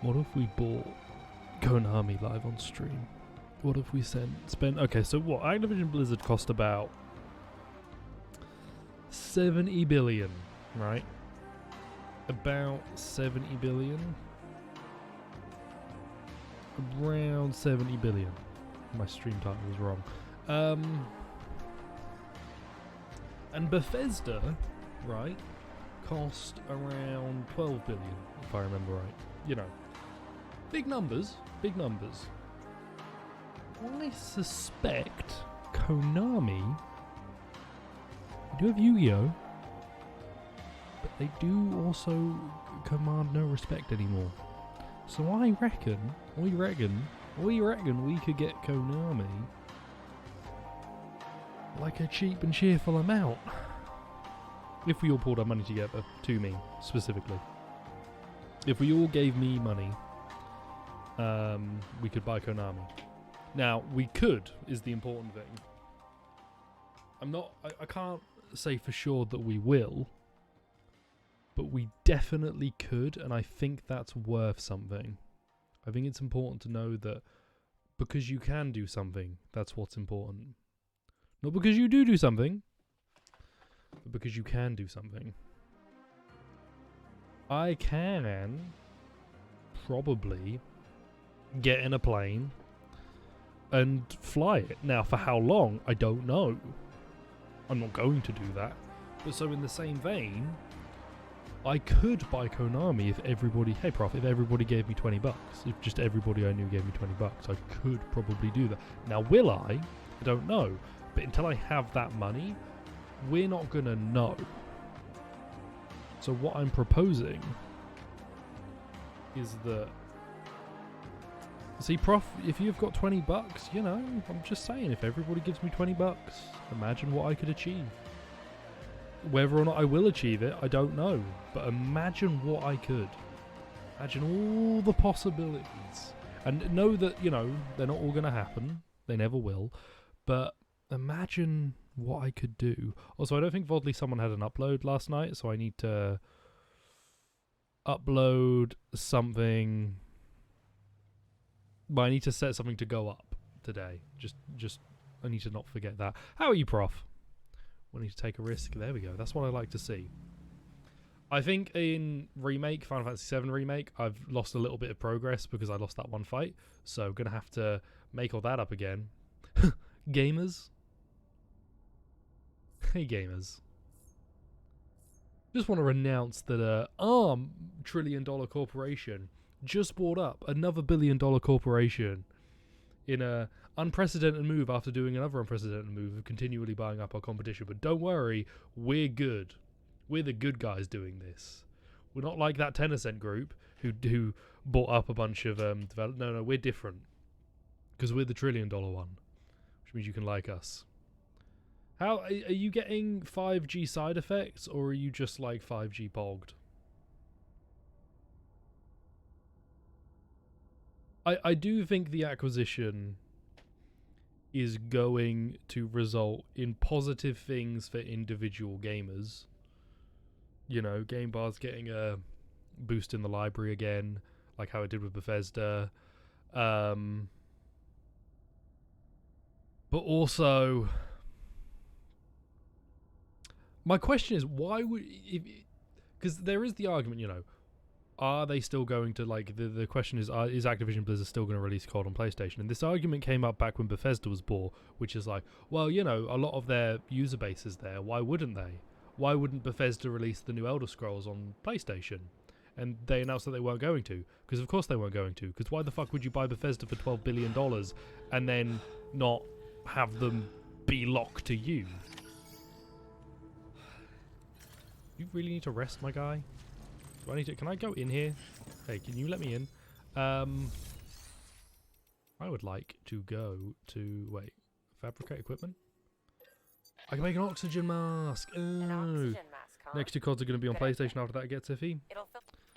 What if we bought Konami live on stream? What if we spent... Okay, so what? Activision Blizzard cost about 70 billion, right? About 70 billion. Around 70 billion. My stream title was wrong. And Bethesda, right, cost around 12 billion, if I remember right. You know, big numbers, big numbers. I suspect Konami, they do have Yu-Gi-Oh!, but they do also command no respect anymore. So I reckon we could get Konami like a cheap and cheerful amount. If we all pulled our money together, to me, specifically. If we all gave me money, we could buy Konami. Now, we could, is the important thing. I can't say for sure that we will, but we definitely could, and I think that's worth something. I think it's important to know that because you can do something, that's what's important. Not because you do something, but because you can do something. I can probably get in a plane and fly it. Now, for how long, I don't know. I'm not going to do that. But so in the same vein, I could buy Konami if everybody... Hey, Prof, if everybody gave me 20 bucks. If just everybody I knew gave me 20 bucks, I could probably do that. Now, will I? I don't know. But until I have that money, we're not going to know. So what I'm proposing is that... See, Prof, if you've got 20 bucks, you know, I'm just saying, if everybody gives me 20 bucks, imagine what I could achieve. Whether or not I will achieve it, I don't know. But imagine what I could. Imagine all the possibilities. And know that, you know, they're not all going to happen. They never will. But imagine what I could do. Also, I don't think Vodley someone had an upload last night, so I need to upload something. But I need to set something to go up today. Just I need to not forget that. How are you, Prof? We need to take a risk. There we go. That's what I like to see. I think in Remake, Final Fantasy VII Remake, I've lost a little bit of progress because I lost that one fight. So I'm going to have to make all that up again. Gamers? Hey, gamers. Just want to announce that ARM, $1 trillion corporation, just bought up another $1 billion corporation in a unprecedented move after doing another unprecedented move of continually buying up our competition. But don't worry, we're good. We're the good guys doing this. We're not like that Tencent group who bought up a bunch of No, we're different because we're the $1 trillion one, which means you can like us. How are you getting 5G side effects, or are you just like 5G pogged? I do think the acquisition is going to result in positive things for individual gamers. You know, Game Bar's getting a boost in the library again, like how it did with Bethesda. But also, my question is, why would... Because there is the argument, you know, are they still going to, like, the question is Activision Blizzard still going to release COD on PlayStation? And this argument came up back when Bethesda was bought, which is like, well, you know, a lot of their user base is there. Why wouldn't they? Why wouldn't Bethesda release the new Elder Scrolls on PlayStation? And they announced that they weren't going to. Because of course they weren't going to. Because why the fuck would you buy Bethesda for $12 billion and then not have them be locked to you? You really need to rest, my guy? Do I need to... Can I go in here? Hey, can you let me in? I would like to go to... Wait. Fabricate equipment? I can make an oxygen mask. Oh. An oxygen mask, huh? Next two CODs are going to be on PlayStation after that gets iffy.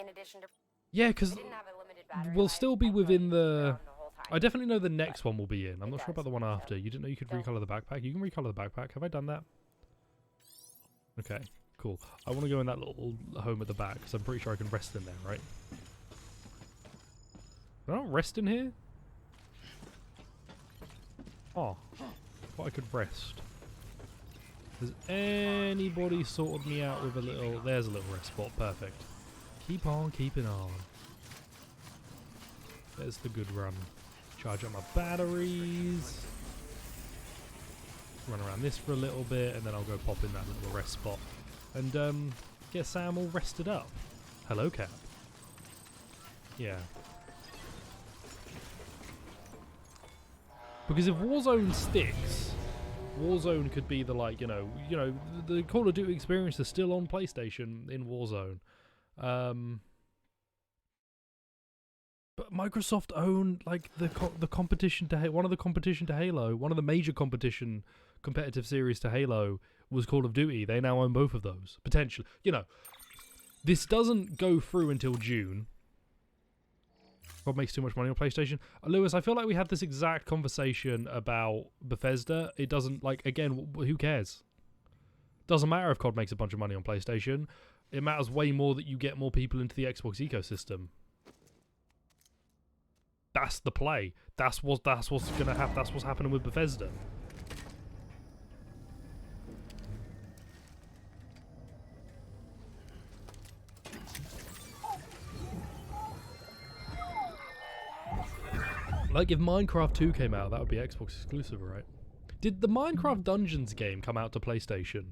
In addition to... Yeah, because we'll still be within the... I definitely know the next one will be in. I'm not sure about the one after. You didn't know you could recolor the backpack? You can recolor the backpack. Have I done that? Okay. Cool. I want to go in that little home at the back because I'm pretty sure I can rest in there, right? Can I not rest in here? Oh, thought I could rest. Has anybody sorted me out with a little... There's a little rest spot, perfect. Keep on keeping on. There's the good run. Charge up my batteries. Run around this for a little bit, and then I'll go pop in that little rest spot. And get Sam all rested up. Hello, Cap. Yeah. Because if Warzone sticks, Warzone could be the, like, you know, the Call of Duty experience is still on PlayStation in Warzone. But Microsoft own, like, the competition to one of the competition to Halo, one of the major competitive series to Halo was Call of Duty. They now own both of those, potentially. You know, this doesn't go through until June. God makes too much money on PlayStation. Lewis, I feel like we had this exact conversation about Bethesda. It doesn't, like, again, who cares? Doesn't matter if COD makes a bunch of money on PlayStation. It matters way more that you get more people into the Xbox ecosystem. That's the play. That's what's gonna happen. That's what's happening with Bethesda. Like, if Minecraft 2 came out, that would be Xbox exclusive, right? Did the Minecraft Dungeons game come out to PlayStation?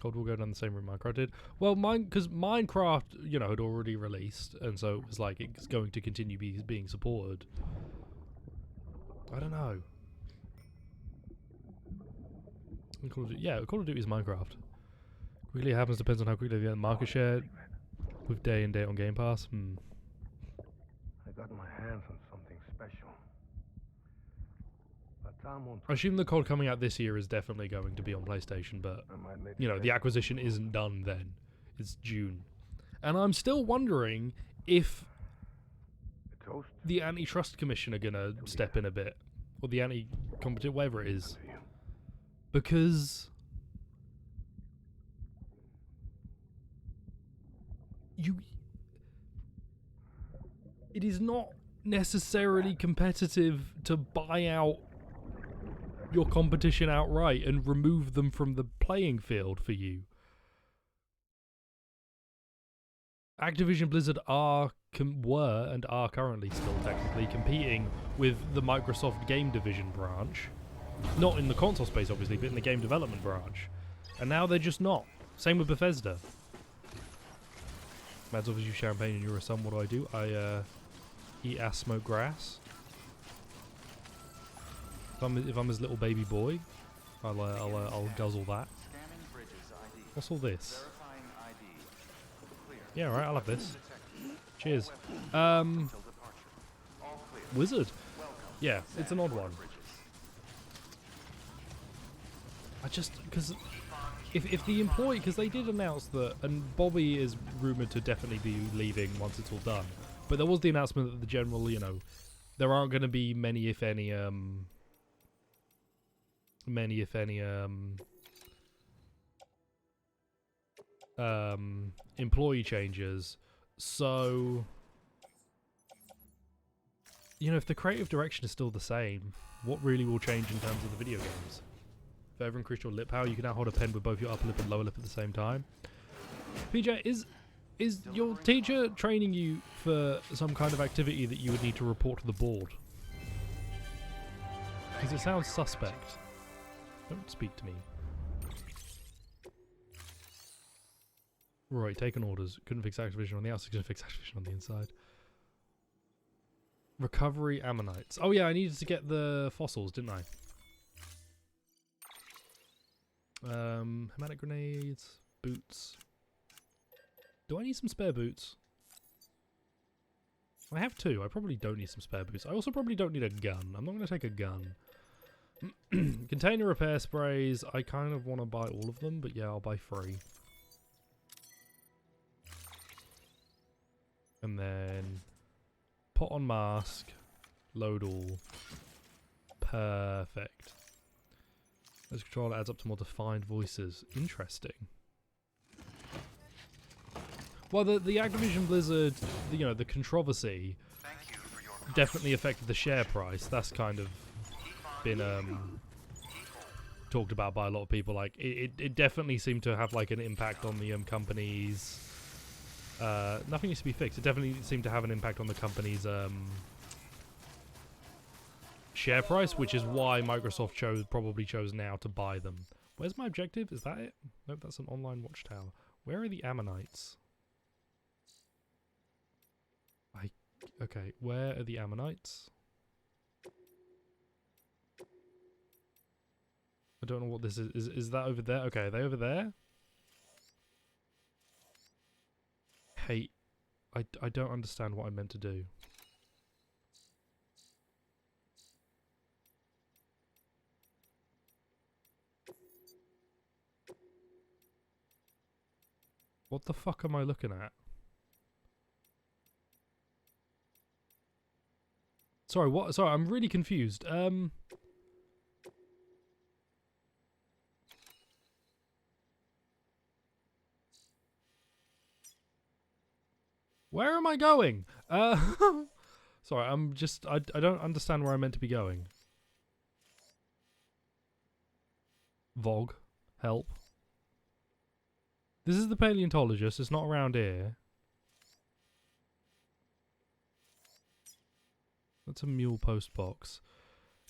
God will go down the same route Minecraft did. Well, because Minecraft, you know, had already released, and so it was like it's going to continue being supported. I don't know. Yeah, Call of Duty is Minecraft. Quickly it happens depends on how quickly they get the market share with day and date on Game Pass. I got my hands on something special. But Tom won't. I assume the COD coming out this year is definitely going to be on PlayStation, but you know, the acquisition isn't done then. It's June. And I'm still wondering if the Antitrust Commission are going to step in a bit. Or the anti-competitive, whatever it is. Because it is not necessarily competitive to buy out your competition outright and remove them from the playing field for you. Activision Blizzard were and are currently still technically competing with the Microsoft Game Division branch. Not in the console space, obviously, but in the game development branch. And now they're just not. Same with Bethesda. Mads offers you champagne and you're a son. What do? I eat ass, smoke grass. If I'm his little baby boy, I'll guzzle that. What's all this? Yeah, right. I'll have this. Cheers. Wizard. Yeah, it's an odd one. I just because if the employee, because they did announce that, and Bobby is rumored to definitely be leaving once it's all done. But there was the announcement that the general, you know, there aren't going to be many, if any, employee changes. So, you know, if the creative direction is still the same, what really will change in terms of the video games? Further increase your lip power, you can now hold a pen with both your upper lip and lower lip at the same time. PJ, is your teacher training you for some kind of activity that you would need to report to the board? Because it sounds suspect. Don't speak to me. Right, taking orders. Couldn't fix Activision on the outside, couldn't fix Activision on the inside. Recovery ammonites. Oh yeah, I needed to get the fossils, didn't I? Hermetic grenades, boots. Do I need some spare boots? I have two. I probably don't need some spare boots. I also probably don't need a gun. I'm not going to take a gun. Container repair sprays. I kind of want to buy all of them, but yeah, I'll buy 3. And then put on mask, load all. Perfect. This controller adds up to more defined voices. Interesting. Well, the Activision Blizzard, the controversy definitely affected the share price. That's kind of been talked about by a lot of people. Like it definitely seemed to have like an impact on the company's. Nothing needs to be fixed. It definitely seemed to have an impact on the company's share price, which is why Microsoft probably chose now to buy them. Where's my objective? Is that it? Nope, that's an online watchtower. Where are the Ammonites? Okay, where are the Ammonites? I don't know what this is. Is that over there? Okay, are they over there? Hey, I don't understand what I meant to do. What the fuck am I looking at? Sorry, what? Sorry, I'm really confused. Where am I going? Sorry, I don't understand where I'm meant to be going. Vogue, help. This is the paleontologist. It's not around here. That's a mule post box.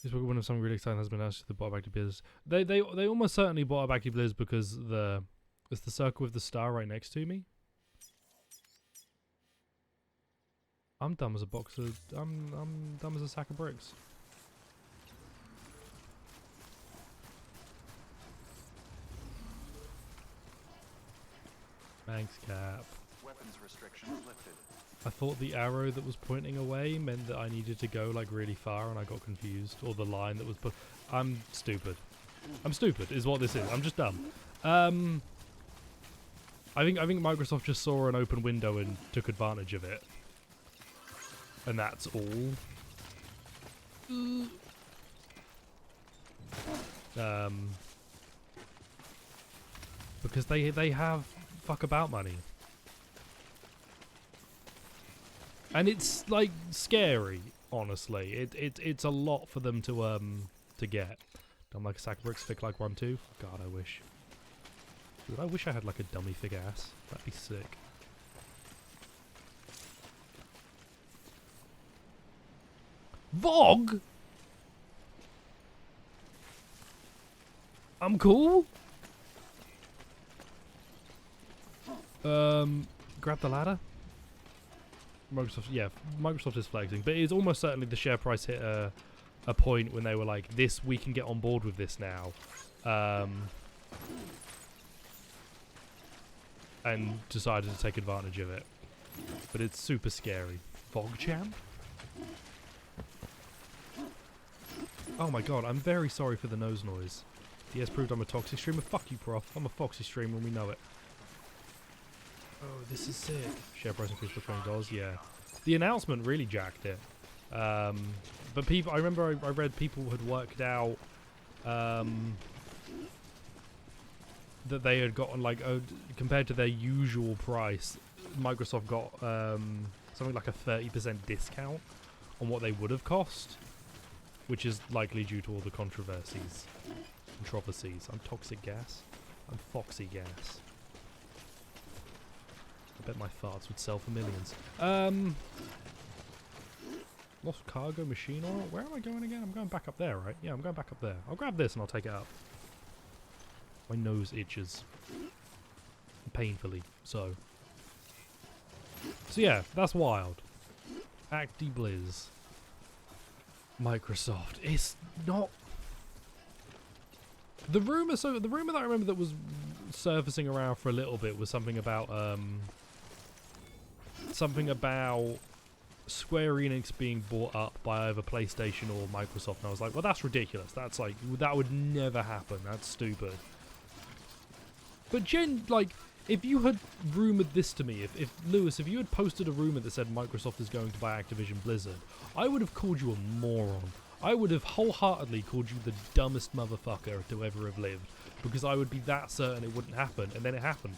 This book, one of something really exciting has been asked to the bought back to Blizz. They almost certainly bought back to Blizz because it's the circle with the star right next to me. I'm dumb as a box of I'm dumb as a sack of bricks. Thanks, Cap. Weapons restrictions lifted. I thought the arrow that was pointing away meant that I needed to go like really far, and I got confused. Or the line that was put. I'm stupid. I'm stupid is what this is. I'm just dumb. I think Microsoft just saw an open window and took advantage of it. And that's all. Because they have fuck about money. And it's like scary, honestly. It's a lot for them to get. Dumb like a sack of bricks, thick like one too. God, I wish. Dude, I wish I had like a dummy fig ass. That'd be sick. Vogue? I'm cool. Grab the ladder. Microsoft is flexing, but it's almost certainly the share price hit a point when they were like, we can get on board with this now. And decided to take advantage of it. But it's super scary. Vogue champ? Oh my god, I'm very sorry for the nose noise. DS proved I'm a toxic streamer. Fuck you, prof. I'm a foxy streamer and we know it. Oh, this is sick. Share price increased for $20, yeah. The announcement really jacked it. But people, I remember I read people had worked out that they had gotten like, compared to their usual price, Microsoft got something like a 30% discount on what they would have cost, which is likely due to all the controversies. I'm toxic gas. I'm foxy gas. I bet my farts would sell for millions. Lost cargo machine oil? Where am I going again? I'm going back up there, right? Yeah, I'm going back up there. I'll grab this and I'll take it up. My nose itches. Painfully so. So yeah, that's wild. Acti Blizz. Microsoft. It's not... The rumor that I remember that was surfacing around for a little bit was something about Square Enix being bought up by either PlayStation or Microsoft, and I was like, well, that's ridiculous. That's like, that would never happen. That's stupid. But if you had rumored this to me, if Lewis, if you had posted a rumor that said Microsoft is going to buy Activision Blizzard, I would have called you a moron. I would have wholeheartedly called you the dumbest motherfucker to ever have lived, because I would be that certain it wouldn't happen, and then it happened.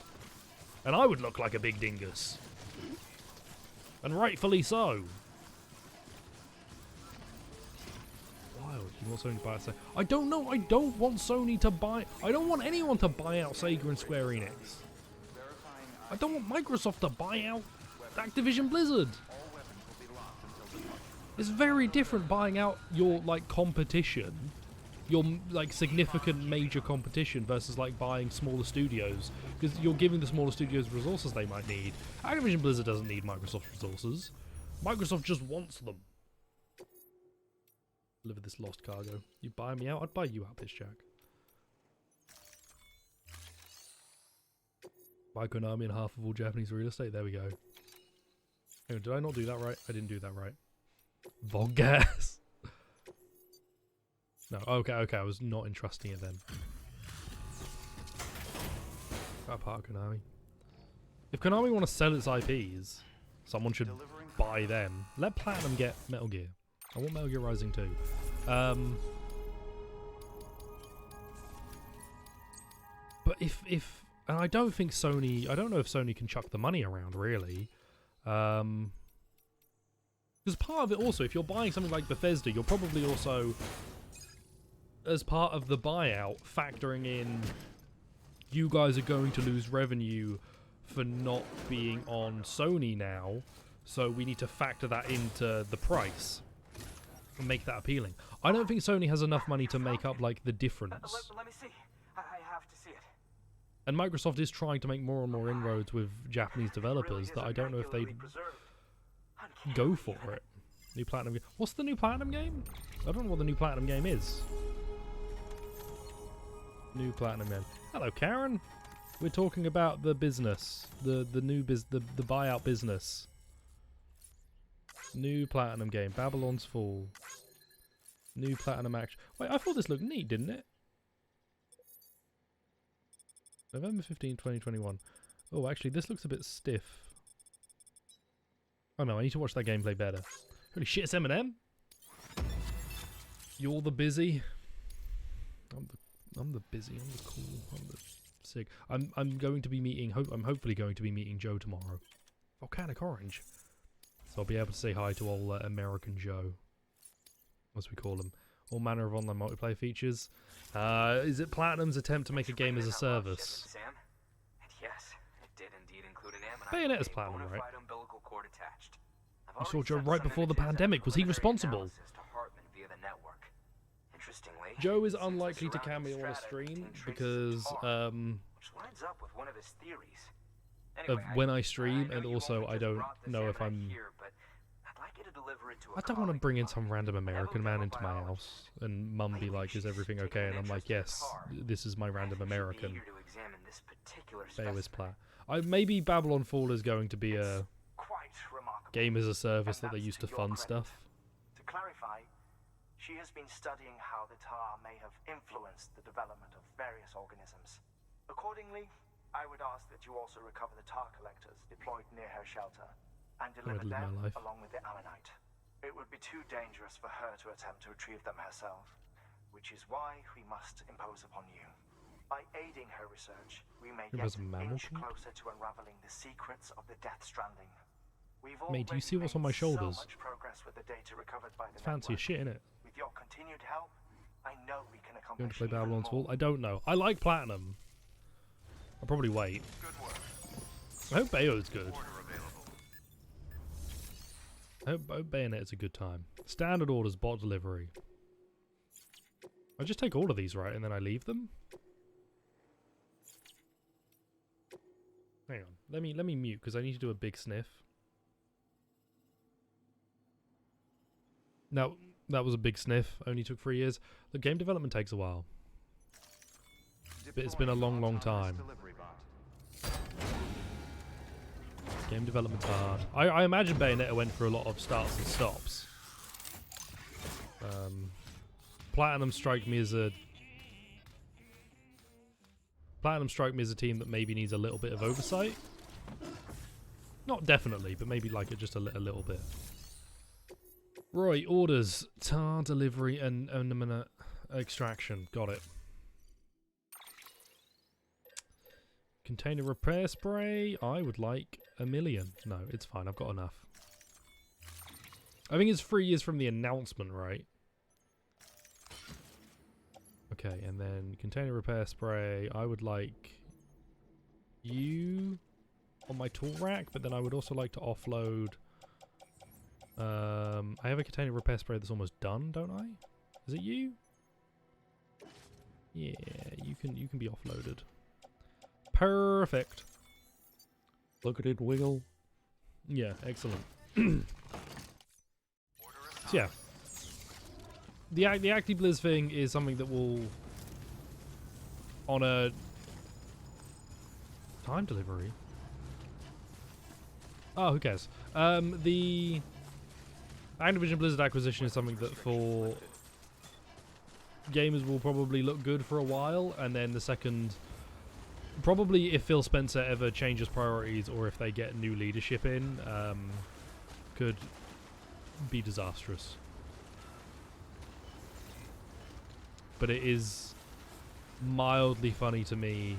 And I would look like a big dingus. And rightfully so. Wild. You want Sony to buy out Sega? I don't know. I don't want Sony to buy... I don't want anyone to buy out Sega and Square Enix. I don't want Microsoft to buy out Activision Blizzard. It's very different buying out your, like, competition. Your, like, significant major competition versus, like, buying smaller studios. Because you're giving the smaller studios resources they might need. Activision Blizzard doesn't need Microsoft's resources. Microsoft just wants them. Deliver this lost cargo. You buy me out? I'd buy you out, bitch Jack. Buy Konami and half of all Japanese real estate. There we go. Hang on, did I not do that right? I didn't do that right. Vodgas. No, okay, I was not entrusting it then. That part of Konami. If Konami want to sell its IPs, someone should buy them. Let Platinum get Metal Gear. I want Metal Gear Rising 2. But if and I don't think Sony... I don't know if Sony can chuck the money around, really. Because part of it also, if you're buying something like Bethesda, you're probably also, as part of the buyout, factoring in you guys are going to lose revenue for not being on Sony now, so we need to factor that into the price and make that appealing. I don't think Sony has enough money to make up, like, the difference. Let me see. I have to see it. And Microsoft is trying to make more and more inroads with Japanese developers that I don't know if they'd go for it. New Platinum game. What's the new Platinum game? I don't know what the new Platinum game is. New Platinum game. Hello, Karen. We're talking about the business, the buyout business. New Platinum game, Babylon's Fall. New Platinum action. Wait, I thought this looked neat, didn't it? November 15, 2021. Oh, actually, this looks a bit stiff. Oh no, I need to watch that gameplay better. Holy shit, it's Eminem. You're the busy. I'm the busy. I'm the cool. I'm the sick. I'm going to be meeting. I'm hopefully going to be meeting Joe tomorrow. Volcanic Orange. So I'll be able to say hi to old American Joe, as we call him. All manner of online multiplayer features. Is it Platinum's attempt to make a game as a service? Sam? And yes, it did indeed include an Bayonetta's Platinum, right? umbilical cord attached. You saw Joe right before the pandemic. Was he responsible? Joe is unlikely to cameo on a stream because which lines up with one of his theories. of when I stream, and also I don't know if I'm... I don't want to bring in some random American man into my house and mum be like, is everything okay? And I'm like, yes, this is my random American. Baywis Plat. Maybe Babylon Fall is going to be a game as a service that they use to fund stuff. To clarify, she has been studying how the tar may have influenced the development of various organisms. Accordingly, I would ask that you also recover the tar collectors deployed near her shelter and deliver them along with the ammonite. It would be too dangerous for her to attempt to retrieve them herself, which is why we must impose upon you. By aiding her research, we may get an inch closer to unraveling the secrets of the Death Stranding. Mate, do you see what's on my shoulders? So much progress with the data recovered by the Fancy as shit, innit? With your continued help, I know we can You accomplish want to play even Babylon's more. Fall? I don't know. I like Platinum. I'll probably wait. I hope Bayo's good. I hope Bayonetta's a good time. Standard orders, bot delivery. I just take all of these, right, and then I leave them? Hang on. Let me mute, because I need to do a big sniff. No, that was a big sniff. Only took 3 years. The game development takes a while. But it's been a long, long time. Game development's hard. I imagine Bayonetta went through a lot of starts and stops. Platinum strike me as a team that maybe needs a little bit of oversight. Not definitely, but maybe like just a little bit. Right, orders, tar delivery, and extraction. Got it. Container repair spray. I would like 1 million. No, it's fine. I've got enough. I think it's 3 years from the announcement, right? Okay, and then container repair spray. I would like you on my tool rack, but then I would also like to offload. I have a container repair spray that's almost done, don't I? Is it you? Yeah, you can be offloaded. Perfect. Look at it wiggle. Yeah, excellent. So yeah, the ActiBliz thing is something that will, on a time delivery. Oh, who cares? The Activision Blizzard acquisition is something that for gamers will probably look good for a while, and then the second, probably if Phil Spencer ever changes priorities or if they get new leadership in, could be disastrous. But it is mildly funny to me.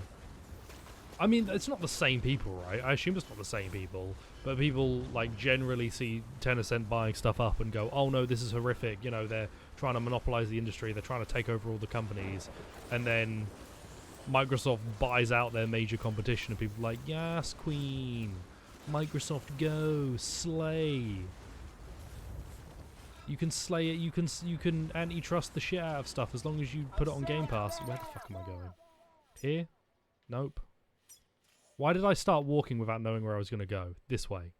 I mean, it's not the same people, right? I assume it's not the same people, but people like generally see Tencent buying stuff up and go, oh no, this is horrific, you know, they're trying to monopolize the industry, they're trying to take over all the companies, and then Microsoft buys out their major competition and people are like, yes, queen, Microsoft go, slay. You can slay it, you can antitrust the shit out of stuff as long as you put it on Game Pass. Where the fuck am I going? Here? Nope. Why did I start walking without knowing where I was going to go? This way.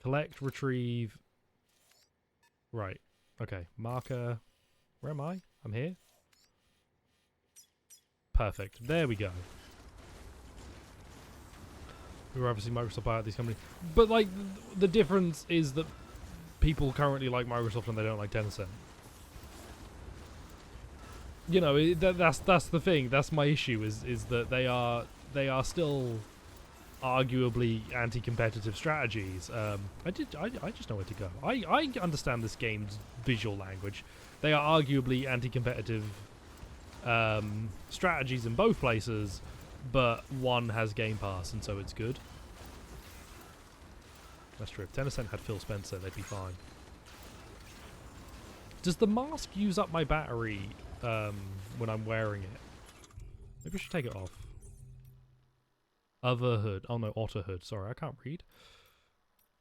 Collect, retrieve. Right. Okay. Marker. Where am I? I'm here. Perfect. There we go. We're obviously Microsoft buy out these companies. But, like, the difference is that people currently like Microsoft and they don't like Tencent. You know, that's the thing. That's my issue, is that they are still arguably anti-competitive strategies. I just know where to go. I understand this game's visual language. They are arguably anti-competitive strategies in both places, but one has Game Pass, and so it's good. That's true. If Tencent had Phil Spencer, they'd be fine. Does the mask use up my battery when I'm wearing it? Maybe I should take it off. Other hood. Oh no, Otter hood. Sorry, I can't read.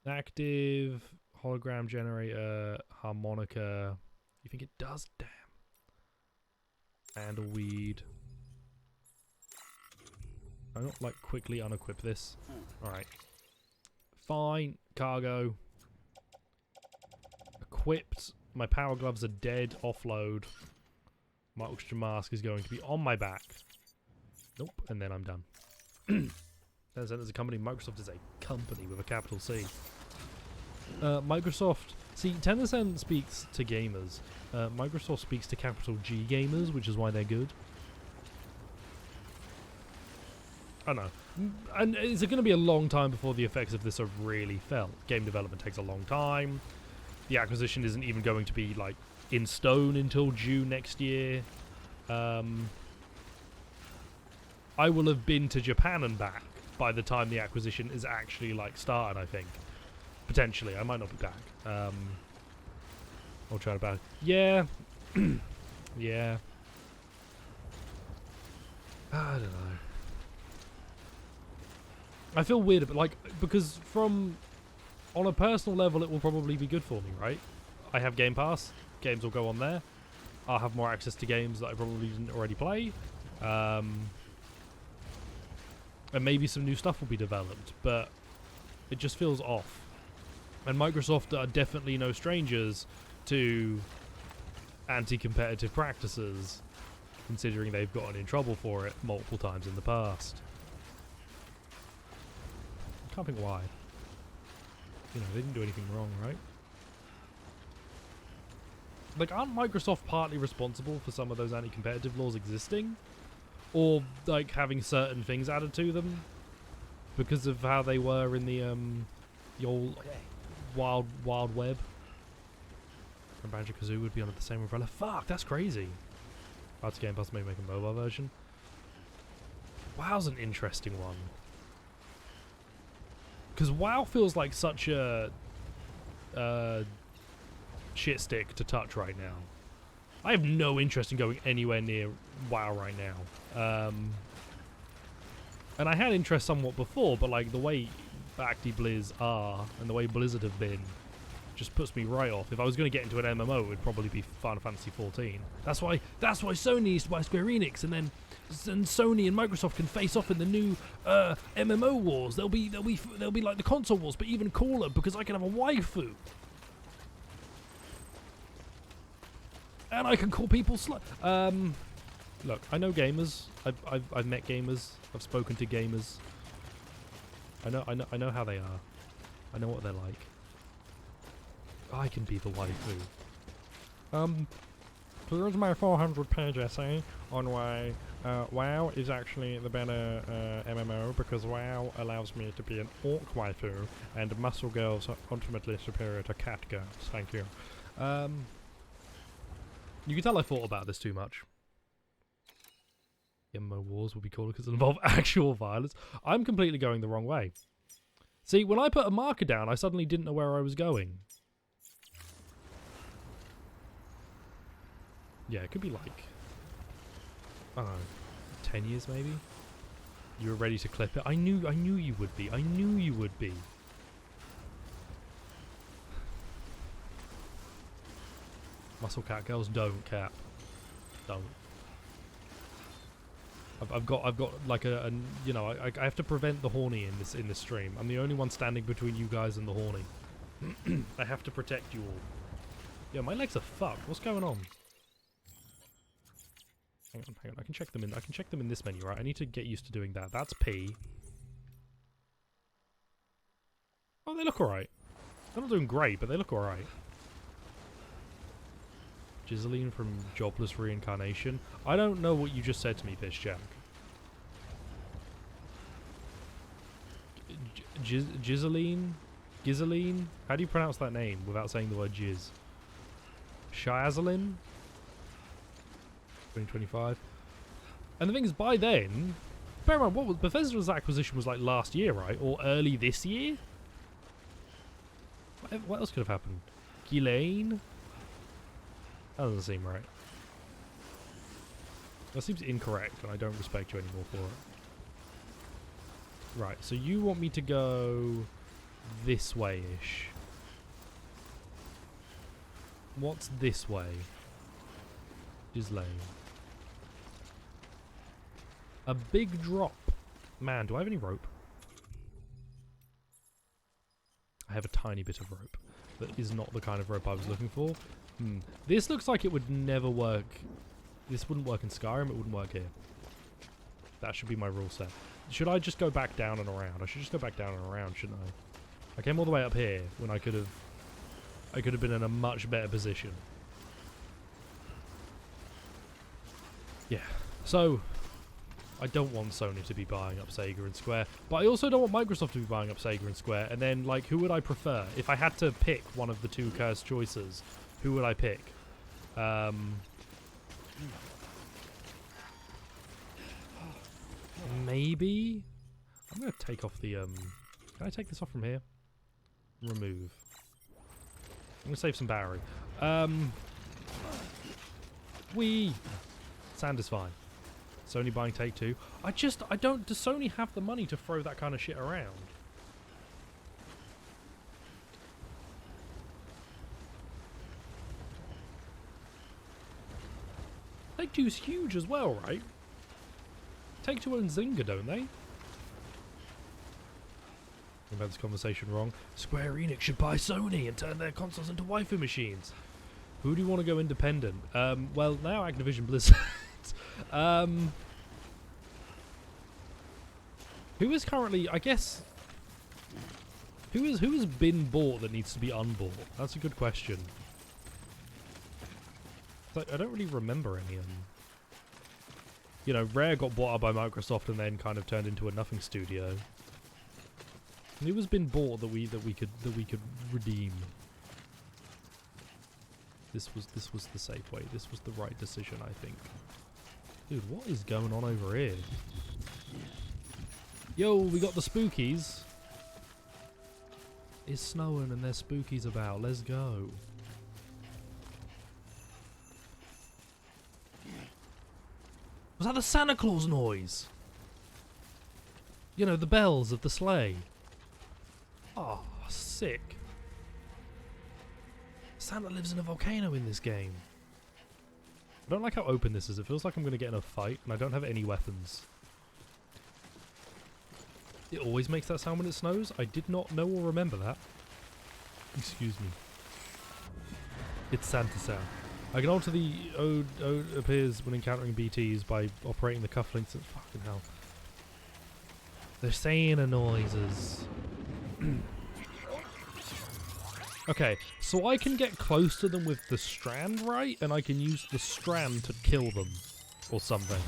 Active, hologram generator, harmonica. You think it does? Damn. And a weed. I don't like quickly unequip this. Alright. Fine. Cargo. Equipped. My power gloves are dead. Offload. My oxygen mask is going to be on my back. Nope. And then I'm done. Tencent is a company. Microsoft is a company with a capital C. Microsoft... See, Tencent speaks to gamers. Microsoft speaks to capital G gamers, which is why they're good. I don't know. And it's going to be a long time before the effects of this are really felt. Game development takes a long time. The acquisition isn't even going to be, like, in stone until June next year. I will have been to Japan and back by the time the acquisition is actually, like, started, I think. Potentially. I might not be back. I'll try to back. Yeah. Yeah. I don't know. I feel weird about, like, because from... On a personal level, it will probably be good for me, right? I have Game Pass. Games will go on there. I'll have more access to games that I probably didn't already play. And maybe some new stuff will be developed, but it just feels off. And Microsoft are definitely no strangers to anti-competitive practices, considering they've gotten in trouble for it multiple times in the past. I can't think why. You know, they didn't do anything wrong, right? Like, aren't Microsoft partly responsible for some of those anti-competitive laws existing? Or, like, having certain things added to them? Because of how they were in the old Wild Web? And Banjo-Kazooie would be under the same umbrella. Fuck, that's crazy. Arts Game Pass may make a mobile version. WoW's an interesting one. Because WoW feels like such a shit stick to touch right now. I have no interest in going anywhere near WoW right now. And I had interest somewhat before, but like the way ActiBliz are and the way Blizzard have been just puts me right off. If I was going to get into an MMO, it would probably be Final Fantasy 14. That's why Sony needs to buy Square Enix, and then Sony and Microsoft can face off in the new MMO wars. They'll be like the console wars, but even cooler because I can have a waifu. And I can call people look, I know gamers. I've met gamers. I've spoken to gamers. I know how they are. I know what they're like. I can be the waifu. Here's my 400-page essay on why WoW is actually the better MMO, because WoW allows me to be an orc waifu, and muscle girls are ultimately superior to cat girls. Thank you. You can tell I thought about this too much. MMO wars would be cooler because it involve actual violence. I'm completely going the wrong way. See, when I put a marker down, I suddenly didn't know where I was going. Yeah, it could be like, I don't know, 10 years maybe? You were ready to clip it. I knew you would be. I knew you would be. Muscle cat girls don't cap. Don't. I've got like a you know, I have to prevent the horny in this stream. I'm the only one standing between you guys and the horny. I have to protect you all. Yeah, my legs are fucked. What's going on? Hang on. I can check them in this menu, right? I need to get used to doing that. That's P. Oh, they look alright. They're not doing great, but they look alright. Giseline from Jobless Reincarnation. I don't know what you just said to me, Bitch Jack. Giseline? Giseline? How do you pronounce that name without saying the word jizz? Shiazalin? 2025. And the thing is, by then, bear in mind, what was Bethesda's acquisition was like last year, right? Or early this year? What else could have happened? Ghislaine? That doesn't seem right. That seems incorrect, and I don't respect you anymore for it. Right, so you want me to go this way-ish. What's this way? Gislaine. A big drop. Man, do I have any rope? I have a tiny bit of rope. That is not the kind of rope I was looking for. This looks like it would never work. This wouldn't work in Skyrim, it wouldn't work here. That should be my rule set. Should I just go back down and around? I should just go back down and around, shouldn't I? I came all the way up here when I could have been in a much better position. Yeah. So I don't want Sony to be buying up Sega and Square, but I also don't want Microsoft to be buying up Sega and Square. And then, like, who would I prefer? If I had to pick one of the two cursed choices, who would I pick? Maybe I'm gonna take off the can I take this off from here? Remove. I'm gonna save some battery. Sand is fine. Sony buying Take Two. Does Sony have the money to throw that kind of shit around? Take Two's huge as well, right? Take Two owns Zynga, don't they? I've had this conversation wrong. Square Enix should buy Sony and turn their consoles into waifu machines. Who do you want to go independent? Well, now Activision Blizzard. Who is currently, I guess, who has been bought that needs to be unbought? That's a good question. I don't really remember any of them. You know, Rare got bought up by Microsoft and then kind of turned into a nothing studio. Who has been bought that we could redeem? This was the safe way. This was the right decision, I think. Dude, what is going on over here? Yo, we got the spookies. It's snowing and there's spookies about. Let's go. Was that the Santa Claus noise? You know, the bells of the sleigh. Oh, sick. Santa lives in a volcano in this game. I don't like how open this is. It feels like I'm going to get in a fight and I don't have any weapons. It always makes that sound when it snows. I did not know or remember that. Excuse me. It's Santa sound. I can alter the ode appears when encountering BTs by operating the cufflinks and fucking hell. They're Santa noises. Okay, so I can get close to them with the strand, right? And I can use the strand to kill them. Or something.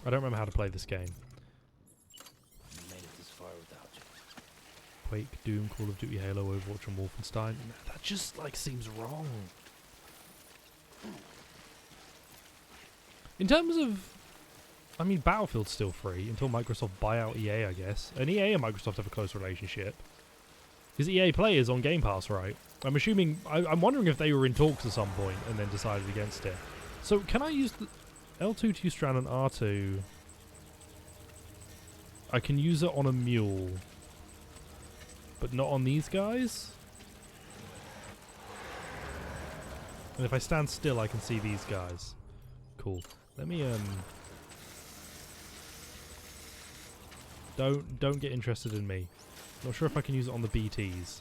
I don't remember how to play this game. Quake, Doom, Call of Duty, Halo, Overwatch, and Wolfenstein. That just, like, seems wrong. In terms of... I mean, Battlefield's still free until Microsoft buy out EA, I guess. And EA and Microsoft have a close relationship. Because EA Play is on Game Pass, right? I'm assuming... I'm wondering if they were in talks at some point and then decided against it. So, can I use the... L2 to use Strand and R2... I can use it on a mule. But not on these guys? And if I stand still, I can see these guys. Cool. Let me, Don't get interested in me. Not sure if I can use it on the BTs.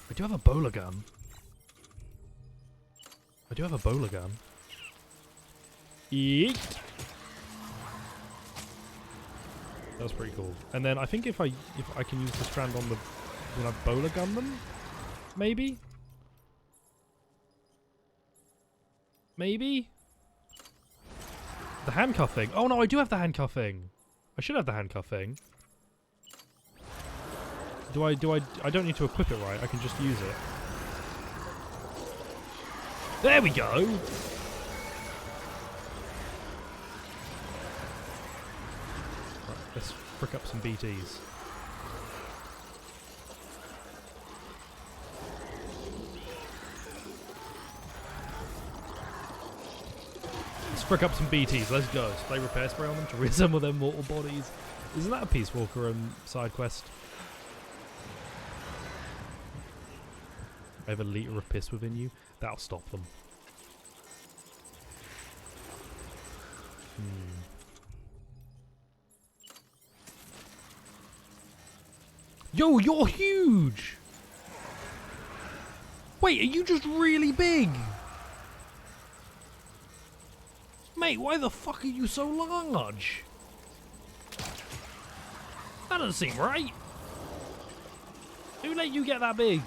I do have a bowler gun. Yeet! That was pretty cool. And then I think if I can use the strand on the when I bowler gun them, maybe. The handcuffing. Oh no, I do have the handcuffing. I should have the handcuffing. I don't need to equip it, right? I can just use it. There we go. Right, let's frick up some BTs. Let's frick up some BTs. Let's go. Spray repair spray on them to reassemble their mortal bodies. Isn't that a Peace Walker side quest? I have a liter of piss within you. That'll stop them. Yo, you're huge! Wait, are you just really big? Mate, why the fuck are you so large? That doesn't seem right. Who let you get that big?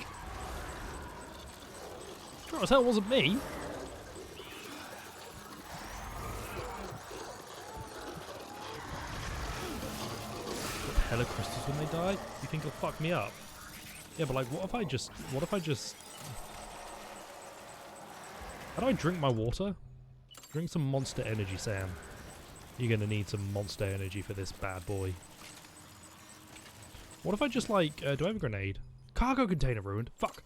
Sure as hell wasn't me. What the hell are crystals when they die? You think it'll fuck me up? Yeah, but like, what if I just... How do I drink my water? Drink some monster energy, Sam. You're gonna need some monster energy for this bad boy. What if I just like... do I have a grenade? Cargo container ruined. Fuck.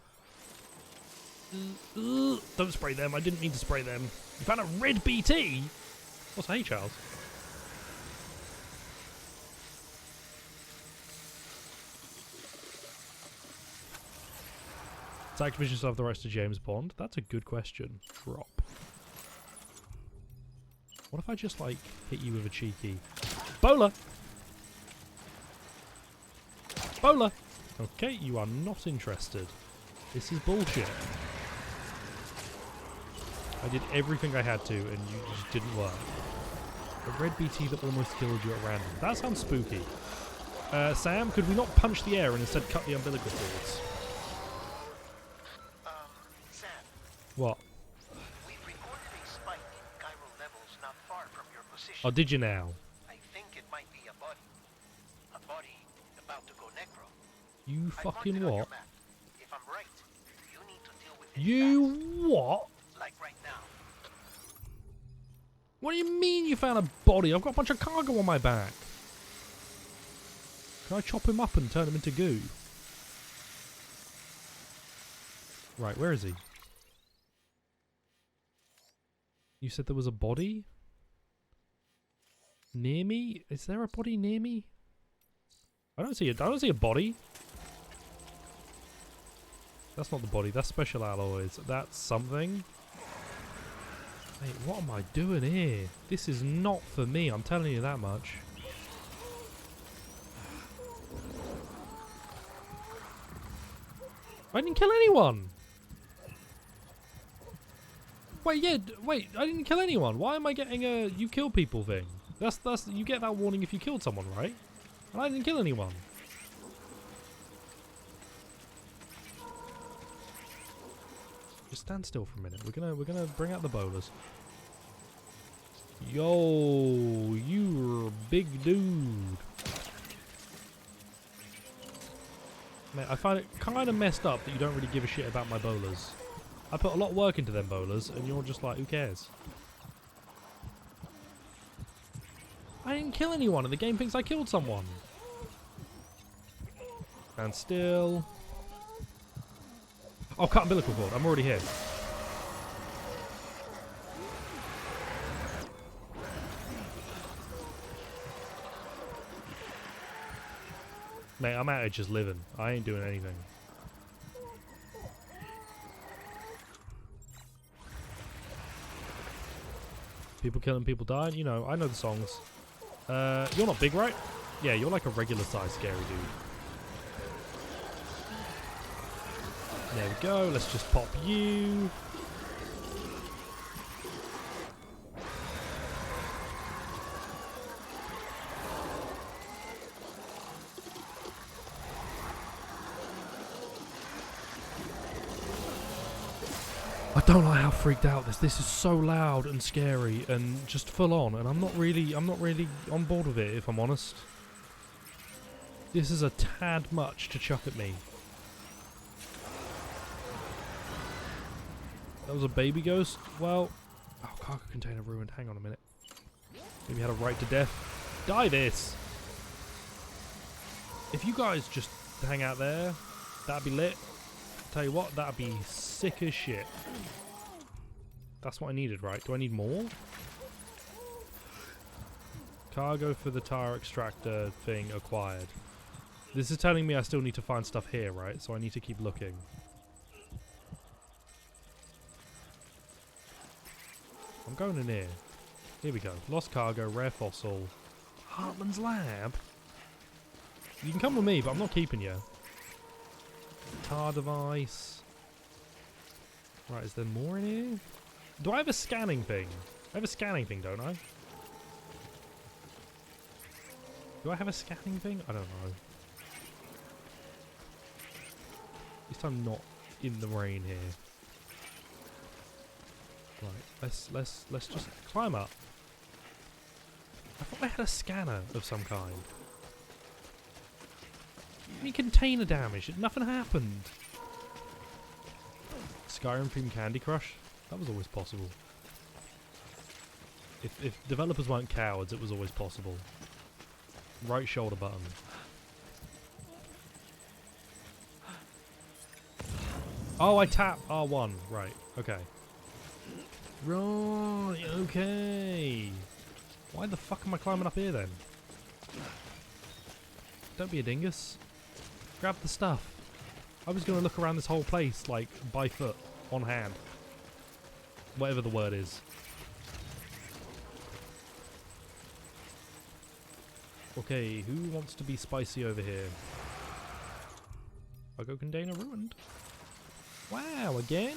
Don't spray them. I didn't mean to spray them. You found a red BT? What's hey, Charles? Does Activision still have the rights to James Bond? That's a good question. Drop. What if I just, like, hit you with a cheeky... Bowler! Bowler! Okay, you are not interested. This is bullshit. I did everything I had to, and you just didn't work. A red BT that almost killed you at random. That sounds spooky. Sam, could we not punch the air and instead cut the umbilical cords? Sam, What? we've recorded a spike in gyro levels not far from your position. Oh, did you now? I think it might be a body. A body about to go necro. You I fucking marked it on your what? map. If I'm right, you need to deal with it You fast, what? like right now. What do you mean you found a body? I've got a bunch of cargo on my back. Can I chop him up and turn him into goo? Right, where is he? You said there was a body? Near me? Is there a body near me? I don't see a body. That's not the body, that's special alloys. That's something. Mate, what am I doing here? This is not for me, I'm telling you that much. I didn't kill anyone! Wait, yeah, wait, I didn't kill anyone. Why am I getting a you kill people thing? That's you get that warning if you killed someone, right? And I didn't kill anyone. Just stand still for a minute. We're gonna bring out the bowlers. Yo, you're a big dude. Mate, I find it kind of messed up that you don't really give a shit about my bowlers. I put a lot of work into them bowlers, and you're just like, who cares? I didn't kill anyone, and the game thinks I killed someone. Stand still. Oh, cut umbilical cord. I'm already here. Mate, I'm out here just living. I ain't doing anything. People killing, people dying. You know, I know the songs. You're not big, right? Yeah, you're like a regular sized scary dude. There we go. Let's just pop you. I don't like how freaked out this is so loud and scary and just full on, and I'm not really on board with it, if I'm honest. This is a tad much to chuck at me. That was a baby ghost? Well, oh, cargo container ruined. Hang on a minute. Maybe had a right to death. Die this! If you guys just hang out there, that'd be lit. Tell you what, that'd be sick as shit. That's what I needed, right? Do I need more? Cargo for the tire extractor thing acquired. This is telling me I still need to find stuff here, right? So I need to keep looking. I'm going in here. Here we go. Lost cargo, rare fossil. Hartman's lab? You can come with me, but I'm not keeping you. Tar device. Right, is there more in here? Do I have a scanning thing? I have a scanning thing, don't I? Do I have a scanning thing? I don't know. At least I'm not in the rain here. Right, let's just climb up. I thought I had a scanner of some kind. Any container damage? Nothing happened. Skyrim themed Candy Crush? That was always possible. If developers weren't cowards, it was always possible. Right shoulder button. Oh, I tap R1. Right, okay. Right, okay. Why the fuck am I climbing up here then? Don't be a dingus. Grab the stuff. I was going to look around this whole place, like, by foot, on hand. Whatever the word is. Okay, who wants to be spicy over here? Cargo container ruined. Wow, again?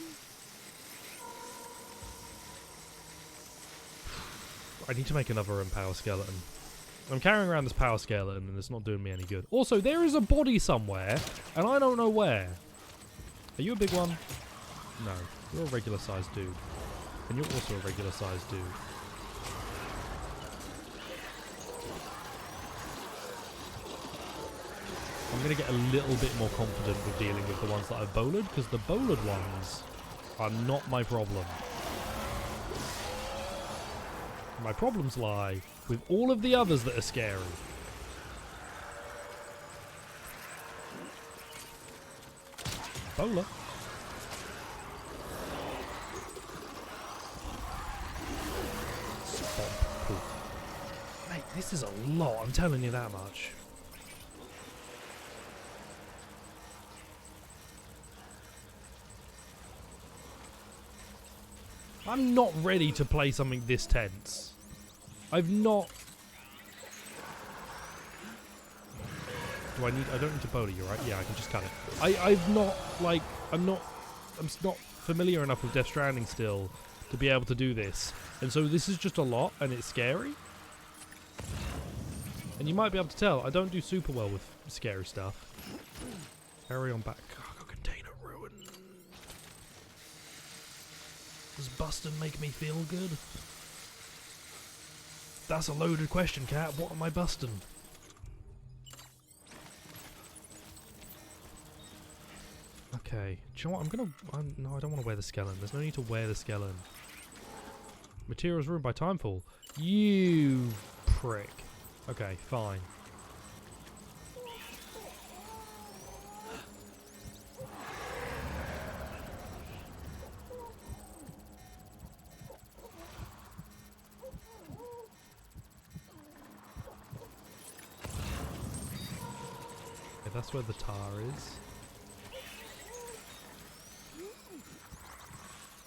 I need to make another power skeleton. I'm carrying around this power skeleton and it's not doing me any good. Also, there is a body somewhere, and I don't know where. Are you a big one? No. You're a regular sized dude. And you're also a regular sized dude. I'm going to get a little bit more confident with dealing with the ones that I've bowlered, because the bowlered ones are not my problem. My problems lie with all of the others that are scary. Bowler. Swamp pool. Mate, this is a lot, I'm telling you that much. I'm not ready to play something this tense. I've not... Do I need... I don't need to bowler you, right? Yeah, I can just cut it. I've not, like... I'm not familiar enough with Death Stranding still to be able to do this. And so this is just a lot, and it's scary. And you might be able to tell, I don't do super well with scary stuff. Carry on back. Oh, container ruin. Does busting make me feel good? That's a loaded question, Cat. What am I busting? Okay. Do you know what? No, I don't want to wear the skeleton. There's no need to wear the skeleton. Materials ruined by timefall. You prick. Okay, fine. Okay, that's where the tar is.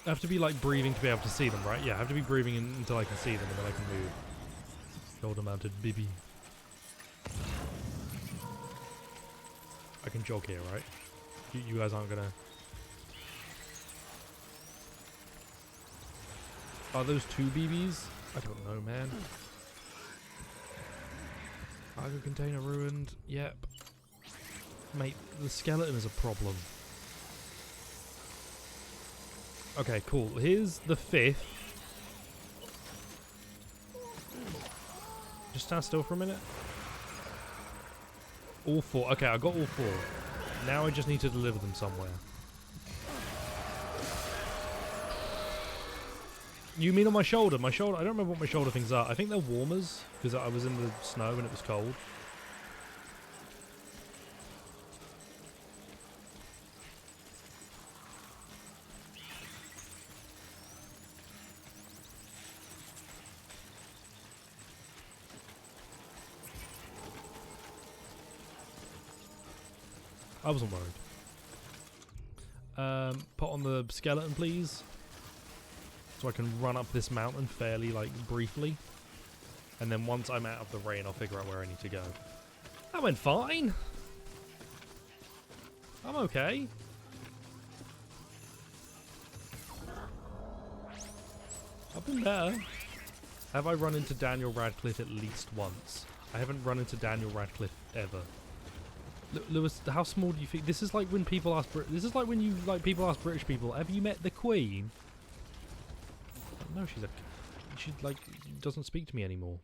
I have to be like breathing to be able to see them, right? Yeah, I have to be breathing until I can see them and then I can move. Shoulder mounted Bibi. I can jog here, right? You guys aren't gonna... Are those two BBs? I don't know, man. Cargo container ruined. Yep. Mate, the skeleton is a problem. Okay, cool. Here's the 5th. Just stand still for a minute. All 4. Okay, I got all 4. Now I just need to deliver them somewhere. You mean on my shoulder? My shoulder... I don't remember what my shoulder things are. I think they're warmers, because I was in the snow and it was cold. I wasn't worried. Put on the skeleton, please. So I can run up this mountain fairly, like, briefly. And then once I'm out of the rain, I'll figure out where I need to go. That went fine. I'm okay. I've been better. Have I run into Daniel Radcliffe at least once? I haven't run into Daniel Radcliffe ever. Lewis, how small do you think? This is like when people ask. This is like when you people ask British people, "Have you met the Queen?" No, she doesn't speak to me anymore.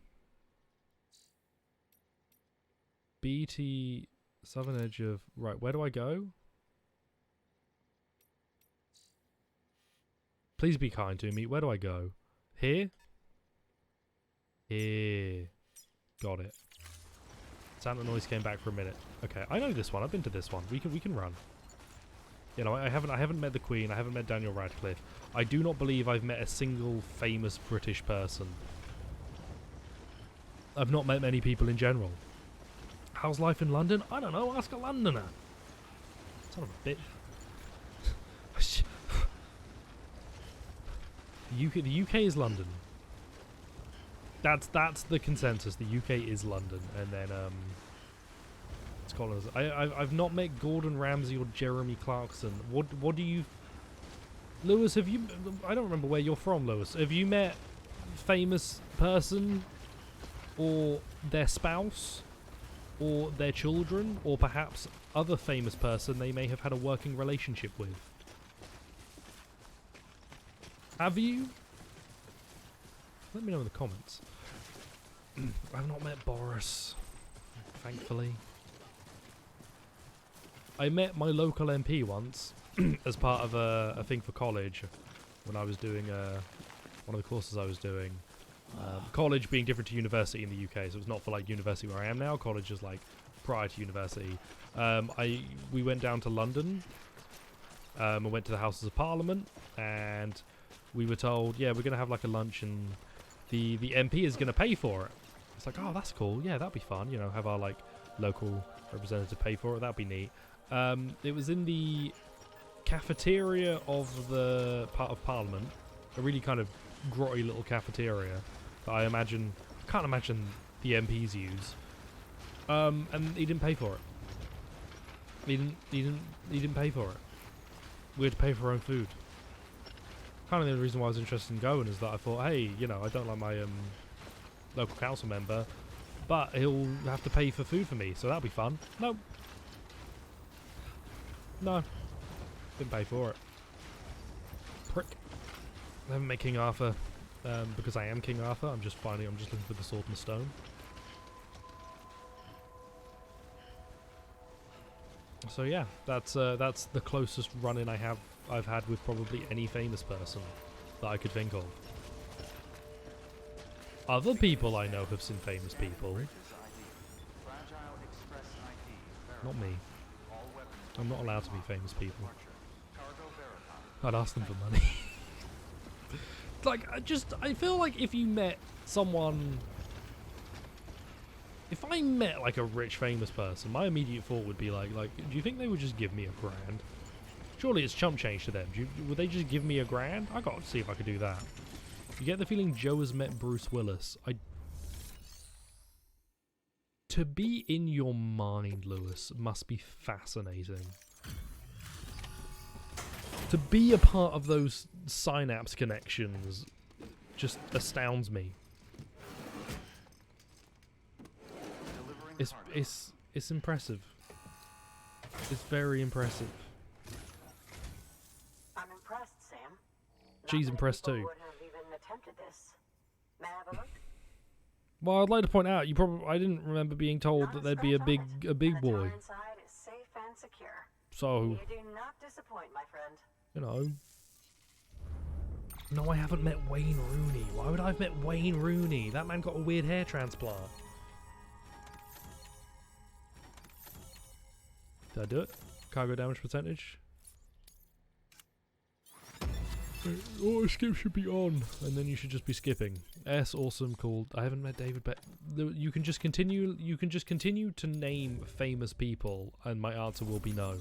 BT southern edge of right. Where do I go? Please be kind to me. Where do I go? Here. Here. Got it. Santa noise came back for a minute. Okay, I know this one. I've been to this one. We can run. You know, I haven't met the Queen. I haven't met Daniel Radcliffe. I do not believe I've met a single famous British person. I've not met many people in general. How's life in London? I don't know. Ask a Londoner. Son of a bitch. The UK is London. That's the consensus. The UK is London, and then Scotland. I've not met Gordon Ramsay or Jeremy Clarkson. What do you, Lewis? Have you? I don't remember where you're from, Lewis. Have you met famous person, or their spouse, or their children, or perhaps other famous person they may have had a working relationship with? Have you? Let me know in the comments. I've not met Boris, thankfully. I met my local MP once as part of a thing for college when I was doing one of the courses I was doing. College being different to university in the UK, so it's not for like university where I am now. College is like prior to university. We went down to London. I went to the Houses of Parliament, and we were told, yeah, we're gonna have like a lunch, and the MP is gonna pay for it. It's like, oh, that's cool. Yeah, that'd be fun. You know, have our like local representative pay for it. That'd be neat. It was in the cafeteria of the part of Parliament, a really kind of grotty little cafeteria that I can't imagine the MPs use. And he didn't pay for it. He didn't pay for it. We had to pay for our own food. Kind of the only reason why I was interested in going is that I thought, hey, you know, I don't like my local council member, but he'll have to pay for food for me, so that'll be fun. No, didn't pay for it. Prick. I haven't met King Arthur because I am King Arthur. I'm just looking for the sword and the stone. So yeah, that's the closest run-in I've had with probably any famous person that I could think of. Other people I know have seen famous people. Not me. I'm not allowed to be famous people. I'd ask them for money. Like, I feel like if you met someone... If I met, like, a rich, famous person, my immediate thought would be, like, do you think they would just give me $1,000? Surely it's chump change to them. Would they just give me $1,000? I gotta see if I could do that. You get the feeling Joe has met Bruce Willis. To be in your mind, Lewis, must be fascinating. To be a part of those synapse connections just astounds me. It's impressive. It's very impressive. I'm impressed, Sam. She's impressed too. Would have even attempted this. May I have a look? Well, I'd like to point out, I didn't remember being told that there'd be a big boy. Inside is safe and secure. So, You do not disappoint, my friend. you know. No, I haven't met Wayne Rooney. Why would I have met Wayne Rooney? That man got a weird hair transplant. Did I do it? Cargo damage percentage? Auto skip should be on, and then you should just be skipping. S awesome called. I haven't met David, but you can just continue. You can just continue to name famous people, and my answer will be no.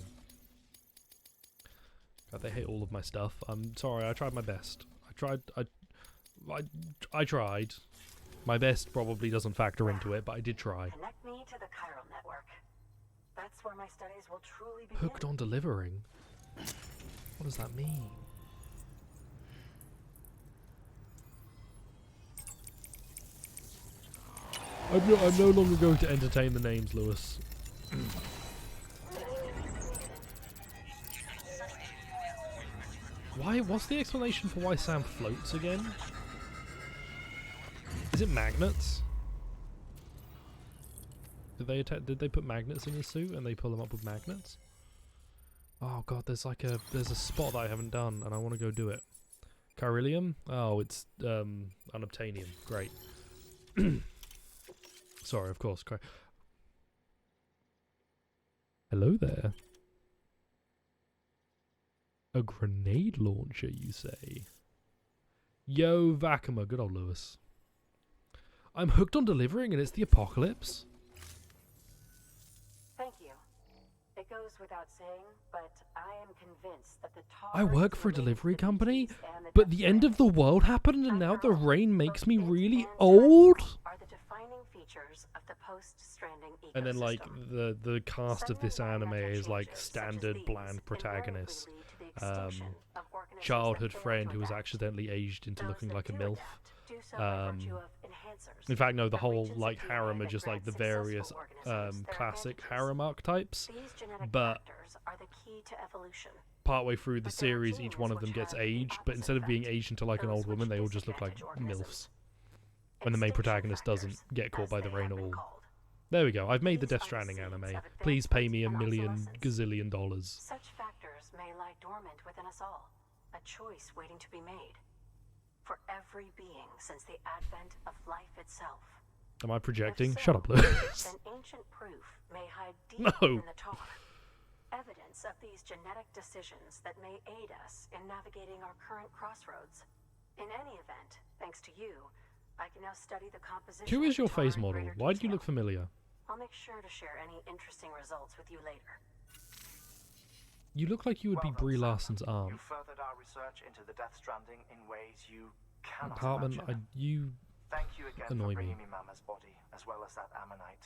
God, they hate all of my stuff. I'm sorry. I tried my best. I tried. My best probably doesn't factor into it, but I did try. Connect me to the chiral network. That's where my studies will truly begin. Hooked on delivering? What does that mean? I'm no longer going to entertain the names, Lewis. What's the explanation for why Sam floats again? Is it magnets? Did they put magnets in his suit and they pull him up with magnets? Oh god, there's a spot that I haven't done and I want to go do it. Chiralium? Oh, it's unobtainium. Great. Sorry, of course. Hello there. A grenade launcher, you say? Yo, Vakama, good old Lewis. I'm hooked on delivering and it's the apocalypse? Thank you. It goes without saying, but I am convinced that the I work for a delivery company, but the end of the world happened and now the rain makes me really old? Are the defining features of the post-Stranding ecosystem. And then like the cast of this anime is like standard bland protagonist. Childhood friend who was accidentally aged into looking like a MILF. In fact, no, the whole like harem are just like the various classic harem archetypes. But partway through the series, each one of them gets aged, but instead of being aged into like an old woman, they all just look like MILFs. When the main protagonist doesn't get caught by the rain at all. There we go. I've made the Death Stranding anime. Please pay me $1 million gazillion. Such factors may lie dormant within us all. A choice waiting to be made. for every being since the advent of life itself. Am I projecting? If so, Shut up, Lewis. then ancient proof may hide deep No. in the tar. Evidence of these genetic decisions that may aid us in navigating our current crossroads. In any event, thanks to you, I can now study the composition. Who is of your tar face in model? greater Why do you detail. look familiar? I'll make sure to share any interesting results with you later. You look like you would be Well done, Brie Sam. Larson's aunt. You furthered our research into the Death Stranding in ways you cannot Hartman, imagine. you... Thank you again annoy for me. bringing me Mama's body, as well as that ammonite.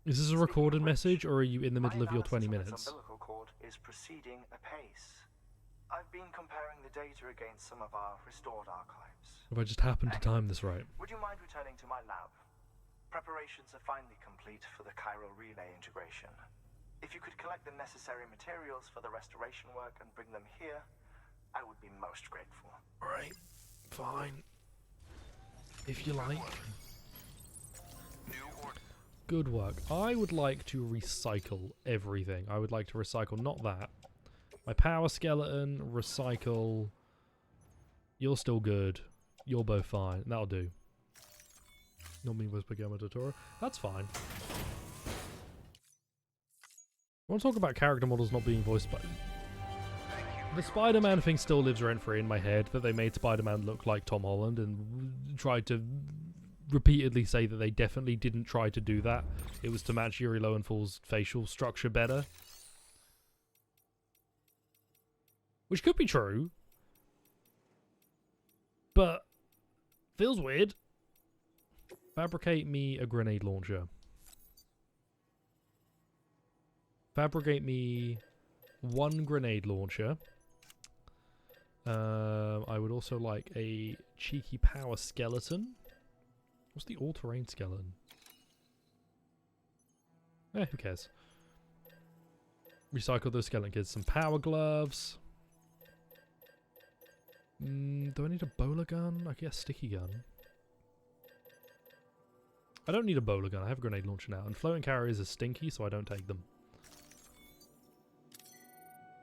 Is this a Speaking recorded of which, message, or are you in the my middle of your 20 analysis of minutes? its umbilical cord is proceeding apace. I've been comparing the data against some of our restored archives. If I just happened to time this right. Would you mind returning to my lab? Preparations are finally complete for the chiral relay integration. If you could collect the necessary materials for the restoration work and bring them here, I would be most grateful. Alright, fine. If you like. Good work. I would like to recycle everything. I would like to recycle not that. My power skeleton, recycle. You're still good. You're both fine. That'll do. Not me was Guillermo del Toro. That's fine. I want to talk about character models not being voiced by... The Spider-Man thing still lives rent-free in my head, that they made Spider-Man look like Tom Holland and tried to repeatedly say that they definitely didn't try to do that. It was to match Yuri Lowenthal's facial structure better. Which could be true. But feels weird. Fabricate me a grenade launcher. Fabricate me one grenade launcher. I would also like a cheeky power skeleton. What's the all-terrain skeleton? Who cares? Recycle those skeleton kids. Some power gloves. Do I need a bowler gun? I guess sticky gun. I don't need a bowler gun. I have a grenade launcher now. And floating carriers are stinky, so I don't take them.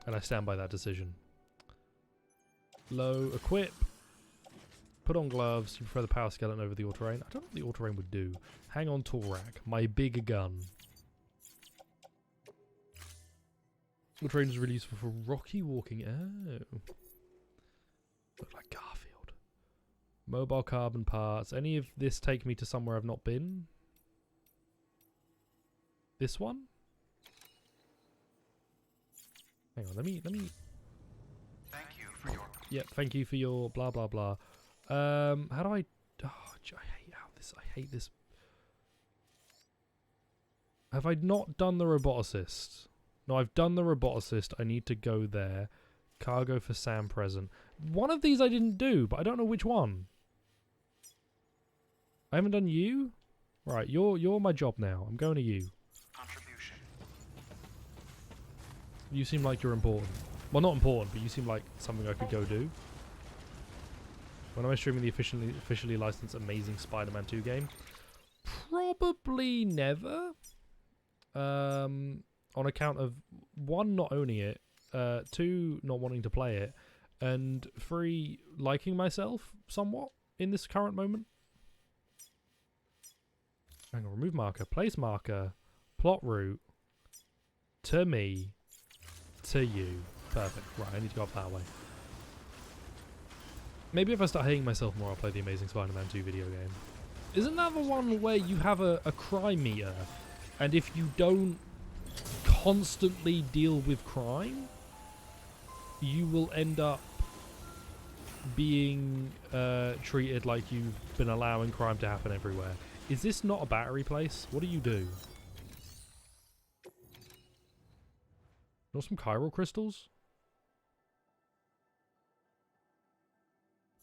And I stand by that decision. Low equip. Put on gloves. You prefer the power skeleton over the all-terrain? I don't know what the all-terrain would do. Hang on tool rack. My big gun. All-terrain is really useful for rocky walking. Oh. Look like Garfield. Mobile carbon parts. Any of this take me to somewhere I've not been? This one? Hang on, let me... Thank you for your... Yep, thank you for your blah blah blah. How do I... Oh, I hate this. Have I not done the roboticist? No, I've done the roboticist. I need to go there. Cargo for Sam present. One of these I didn't do, but I don't know which one. I haven't done you? Right, you're my job now. I'm going to you. Contribution. You seem like you're important. Well, not important, but you seem like something I could go do. When am I streaming the officially licensed Amazing Spider-Man 2 game? Probably never. On account of 1, not owning it, 2, not wanting to play it, and 3, liking myself somewhat in this current moment. Hang on, remove marker, place marker, plot route, to me, to you. Perfect. Right, I need to go up that way. Maybe if I start hating myself more, I'll play the Amazing Spider-Man 2 video game. Isn't that the one where you have a crime meter, and if you don't constantly deal with crime, you will end up being treated like you've been allowing crime to happen everywhere? Is this not a battery place? What do you do? Not some chiral crystals?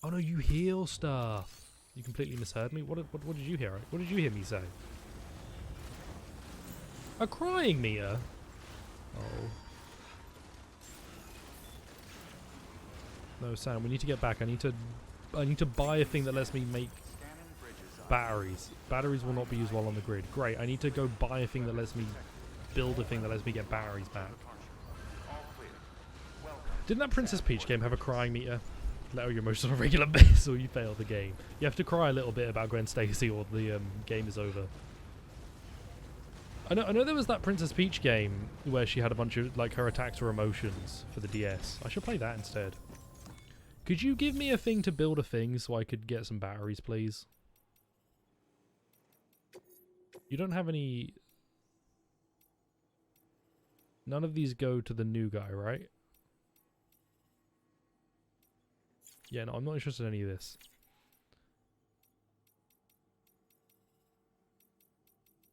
Oh no, you heal stuff. You completely misheard me. What did you hear? What did you hear me say? A crying meter? Oh. No, Sam, we need to get back. I need to buy a thing that lets me make batteries. Batteries will not be used while on the grid. Great. I need to go buy a thing that lets me build a thing that lets me get batteries back. Didn't that Princess Peach game have a crying meter? let out your emotions on a regular basis or you fail the game. You have to cry a little bit about Gwen Stacy or the game is over. I know there was that Princess Peach game where she had a bunch of, like, her attacks were emotions for the DS. I should play that instead. Could you give me a thing to build a thing so I could get some batteries, please? You don't have any... None of these go to the new guy, right? Yeah, no, I'm not interested in any of this.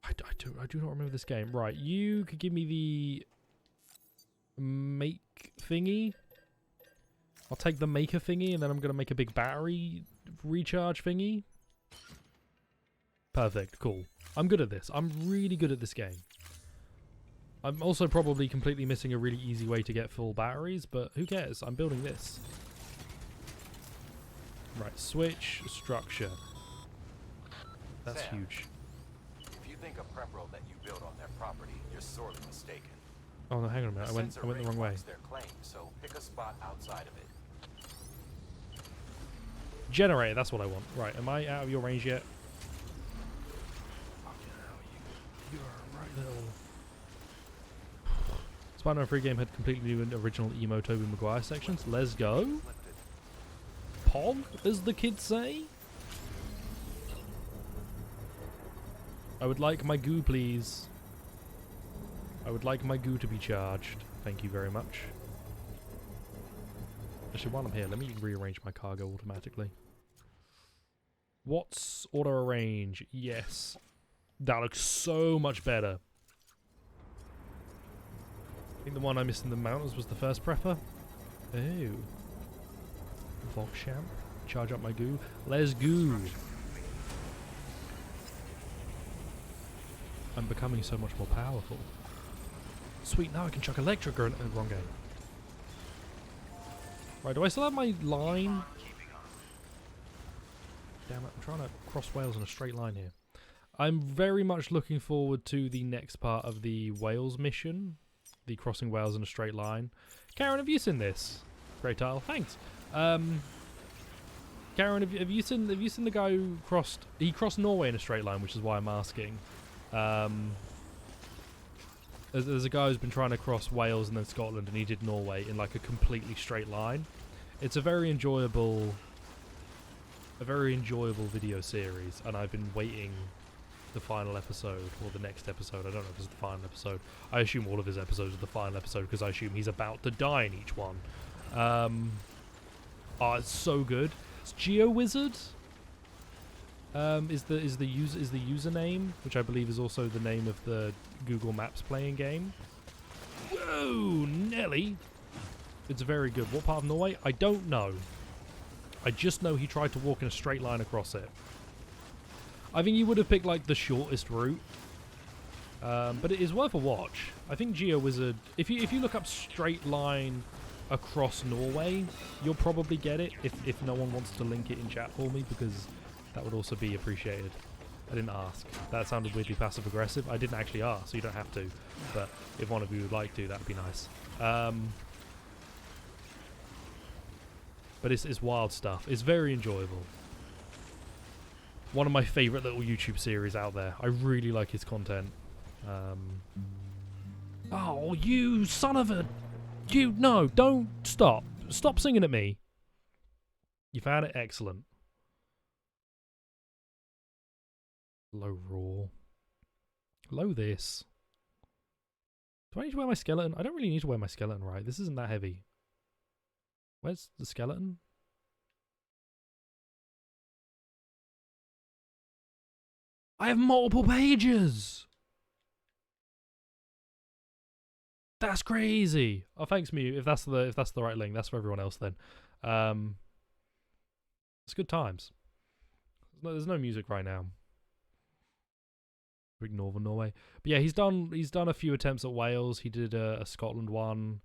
I do not remember this game. Right, you could give me the make thingy. I'll take the maker thingy and then I'm going to make a big battery recharge thingy. Perfect, cool. I'm good at this. I'm really good at this game. I'm also probably completely missing a really easy way to get full batteries, but who cares? I'm building this. Right, switch, structure. That's Sam, huge. If you think a prep roll that you built on their property, you're sorely mistaken. Oh no, hang on a minute. I went the wrong way. Their claim, so pick a spot outside of it. Generator, that's what I want. Right, am I out of your range yet? Fucking hell, you're a right little... Spider-Man free game had completely new and original emo Tobey Maguire sections. Let's go. Pog, as the kids say. I would like my goo, please. I would like my goo to be charged. Thank you very much. Actually, while I'm here, let me rearrange my cargo automatically. What's auto arrange? Yes. That looks so much better. I think the one I missed in the mountains was the first prepper. Oh. Volkshamp. Charge up my goo. Let's go. I'm becoming so much more powerful. Sweet, now I can chuck electric or wrong game. Right, do I still have my line? Damn it, I'm trying to cross Wales in a straight line here. I'm very much looking forward to the next part of the Wales mission. The crossing Wales in a straight line. Karen, have you seen this? Great title, thanks. Karen, have you seen the guy who crossed Norway in a straight line, which is why I'm asking. There's a guy who's been trying to cross Wales and then Scotland, and he did Norway in like a completely straight line. It's a very enjoyable video series, and I've been waiting the final episode or the next episode. I don't know if it's the final episode. I assume all of his episodes are the final episode because I assume he's about to die in each one. Oh, it's so good. It's GeoWizard. Is the username, which I believe is also the name of the Google Maps playing game. Whoa, Nelly! It's very good. What part of Norway? I don't know. I just know he tried to walk in a straight line across it. I think you would have picked like the shortest route, but it is worth a watch. I think GeoWizard. If you look up straight line across Norway, you'll probably get it. If no one wants to link it in chat for me, because that would also be appreciated. I didn't ask. That sounded weirdly passive-aggressive. I didn't actually ask, so you don't have to. But if one of you would like to, that'd be nice. But it's wild stuff. It's very enjoyable. One of my favourite little YouTube series out there. I really like his content. Oh, you son of a... No, don't stop. Stop singing at me. You found it excellent. Low raw. Low this. Do I need to wear my skeleton? I don't really need to wear my skeleton, right? This isn't that heavy. Where's the skeleton? I have multiple pages! That's crazy! Oh, thanks, Mew. If that's the right link, that's for everyone else then. It's good times. There's no music right now. Big Northern Norway. But yeah, he's done a few attempts at Wales. He did a Scotland one.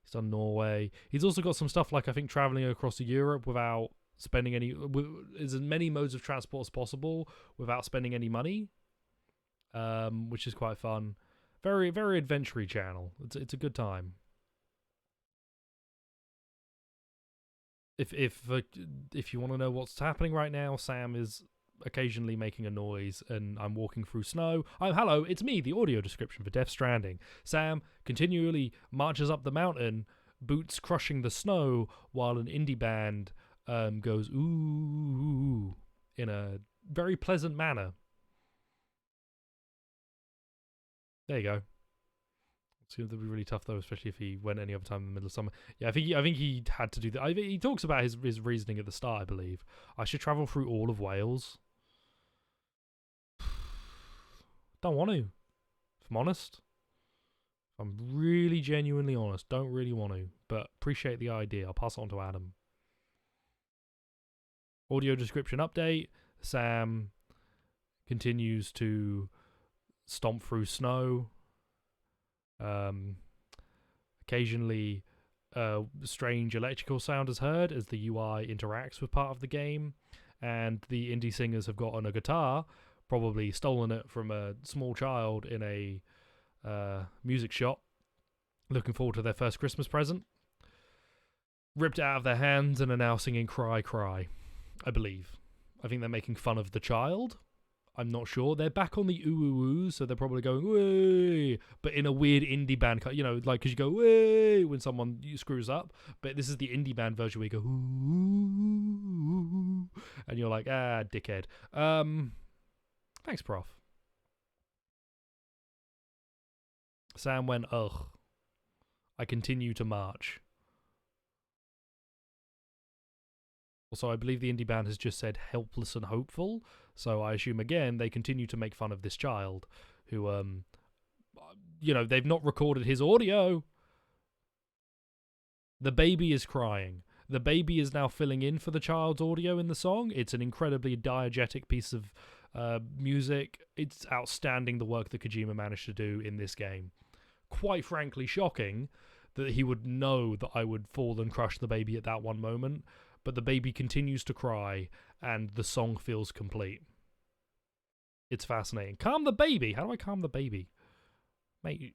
He's done Norway. He's also got some stuff like, I think, traveling across Europe without spending any... as many modes of transport as possible without spending any money. Which is quite fun. Very, very adventure-y channel. It's a good time. if you want to know what's happening right now, Sam is occasionally making a noise, and I'm walking through snow. Hello, it's me, the audio description for Death Stranding. Sam continually marches up the mountain, boots crushing the snow, while an indie band goes ooh in a very pleasant manner. There you go. It's going to be really tough though, especially if he went any other time in the middle of summer. Yeah, I think he had to do that. He talks about his reasoning at the start, I believe. I should travel through all of Wales. Don't want to. If I'm honest. If I'm really genuinely honest, don't really want to. But appreciate the idea. I'll pass it on to Adam. Audio description update. Sam continues to stomp through snow. Occasionally strange electrical sound is heard as the UI interacts with part of the game, and the indie singers have gotten a guitar, probably stolen it from a small child in a music shop, looking forward to their first Christmas present, ripped it out of their hands, and are now singing Cry Cry, I believe. I think they're making fun of the child. I'm not sure. They're back on the ooh, so they're probably going way, but in a weird indie band, you know, like because you go way when someone screws up. But this is the indie band version where you go ooh, and you're like, dickhead. Thanks, Prof. Sam went, ugh. I continue to march. Also, I believe the indie band has just said helpless and hopeful. So I assume, again, they continue to make fun of this child who, you know, they've not recorded his audio. The baby is crying. The baby is now filling in for the child's audio in the song. It's an incredibly diegetic piece of music. It's outstanding, the work that Kojima managed to do in this game. Quite frankly, shocking that he would know that I would fall and crush the baby at that one moment. But the baby continues to cry, and the song feels complete. It's fascinating. Calm the baby. How do I calm the baby? Mate.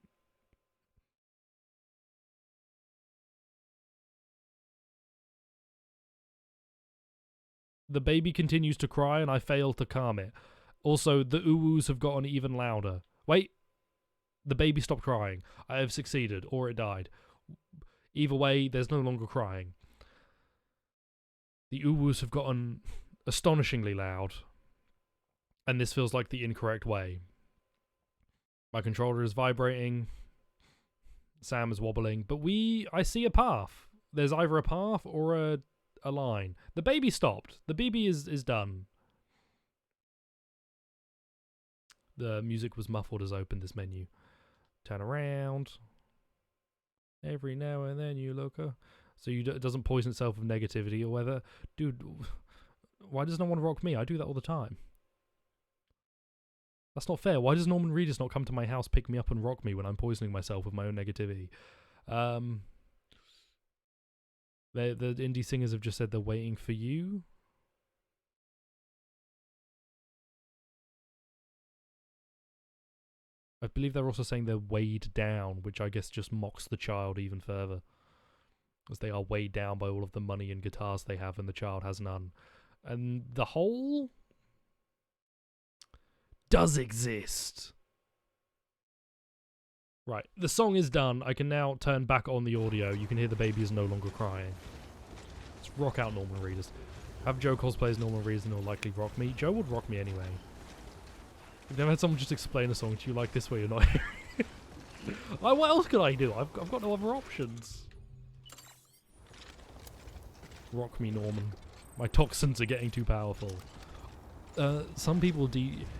The baby continues to cry, and I fail to calm it. Also, the ooh-woos have gotten even louder. Wait. The baby stopped crying. I have succeeded, or it died. Either way, there's no longer crying. The ooh-woos have gotten astonishingly loud, and this feels like the incorrect way. My controller is vibrating. Sam is wobbling, but I see a path. There's either a path or a line. The baby stopped. The baby is done. The music was muffled as I opened this menu. Turn around. Every now and then you look up. So it doesn't poison itself with negativity or whether... Dude, why does no one rock me? I do that all the time. That's not fair. Why does Norman Reedus not come to my house, pick me up and rock me when I'm poisoning myself with my own negativity? The indie singers have just said they're waiting for you. I believe they're also saying they're weighed down, which I guess just mocks the child even further. As they are weighed down by all of the money and guitars they have, and the child has none. And the whole does exist. Right, the song is done. I can now turn back on the audio. You can hear the baby is no longer crying. Let's rock out Norman Reedus. Have Joe cosplay as Norman Reedus and he'll likely rock me. Joe would rock me anyway. I've never had someone just explain a song to you like this way you're not hearing it. What else could I do? I've got no other options. Rock me, Norman. My toxins are getting too powerful. Some people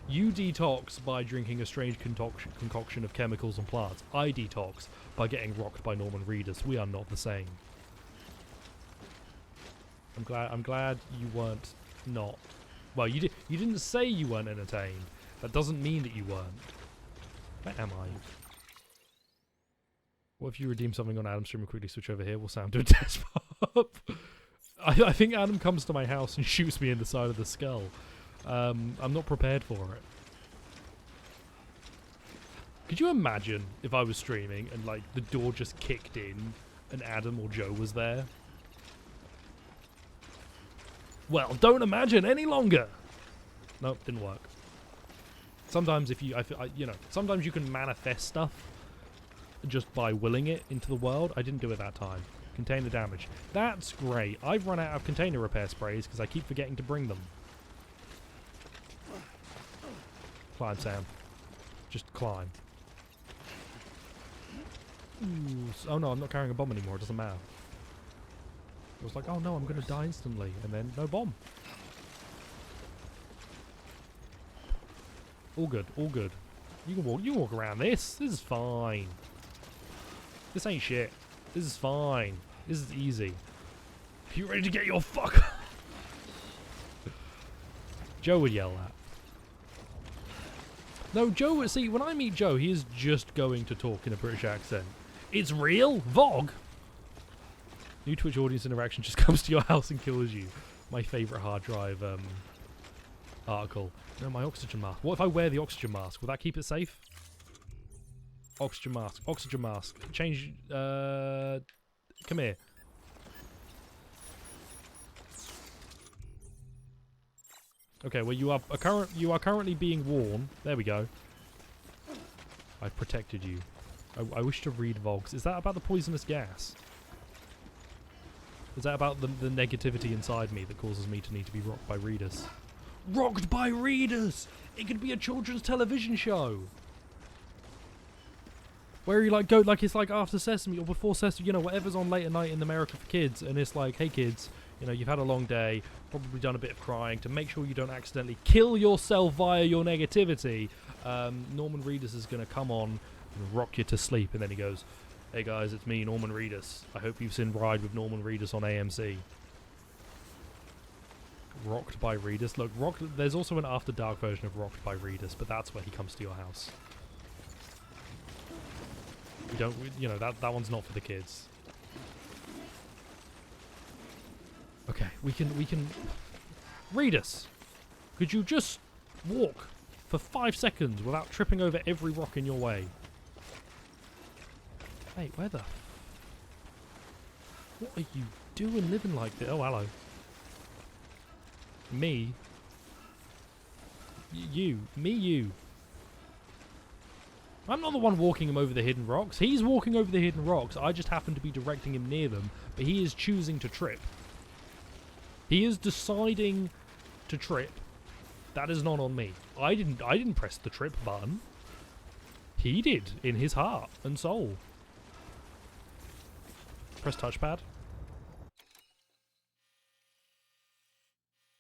you detox by drinking a strange concoction of chemicals and plants. I detox by getting rocked by Norman Reedus. We are not the same. I'm glad you weren't not. Well, you didn't say you weren't entertained. That doesn't mean that you weren't. Where am I? What if you redeem something on Adam's stream and quickly switch over here? We'll sound do a test pop. I think Adam comes to my house and shoots me in the side of the skull. I'm not prepared for it. Could you imagine if I was streaming and like the door just kicked in and Adam or Joe was there? Well, don't imagine any longer. Nope, didn't work. Sometimes if you, you know, sometimes you can manifest stuff just by willing it into the world. I didn't do it that time. Container damage. That's great. I've run out of container repair sprays because I keep forgetting to bring them. Climb, Sam. Just climb. Ooh, oh no, I'm not carrying a bomb anymore. It doesn't matter. I was like, oh no, I'm going to die instantly. And then no bomb. All good, all good. You can walk around this. This is fine. This ain't shit. This is fine. This is easy. You ready to get your fuck? Joe would yell that. No, Joe would see, when I meet Joe, he is just going to talk in a British accent. It's real? Vogue? New Twitch audience interaction just comes to your house and kills you. My favourite hard drive article. No, my oxygen mask. What if I wear the oxygen mask? Will that keep it safe? Oxygen mask. Oxygen mask. Change. Come here. Okay, well you are currently being worn. There we go. I've protected you. I wish to read Vogs. Is that about the poisonous gas? Is that about the negativity inside me that causes me to need to be rocked by readers? Rocked by readers! It could be a children's television show! Where you like go, like it's like after Sesame or before Sesame, you know, whatever's on late at night in America for kids, and it's like, hey kids, you know, you've had a long day, probably done a bit of crying, to make sure you don't accidentally kill yourself via your negativity, Norman Reedus is going to come on and rock you to sleep, and then he goes, hey guys, it's me, Norman Reedus. I hope you've seen Ride with Norman Reedus on AMC. Rocked by Reedus. Look, there's also an After Dark version of Rocked by Reedus, but that's where he comes to your house. We don't, you know, that one's not for the kids. Okay, we can... Reedus! Could you just walk for 5 seconds without tripping over every rock in your way? Wait, where the... What are you doing living like this? Oh, hello. Me. You. I'm not the one walking him over the hidden rocks. He's walking over the hidden rocks. I just happen to be directing him near them, but he is choosing to trip. He is deciding to trip. That is not on me. I didn't press the trip button. He did, in his heart and soul. Press touchpad.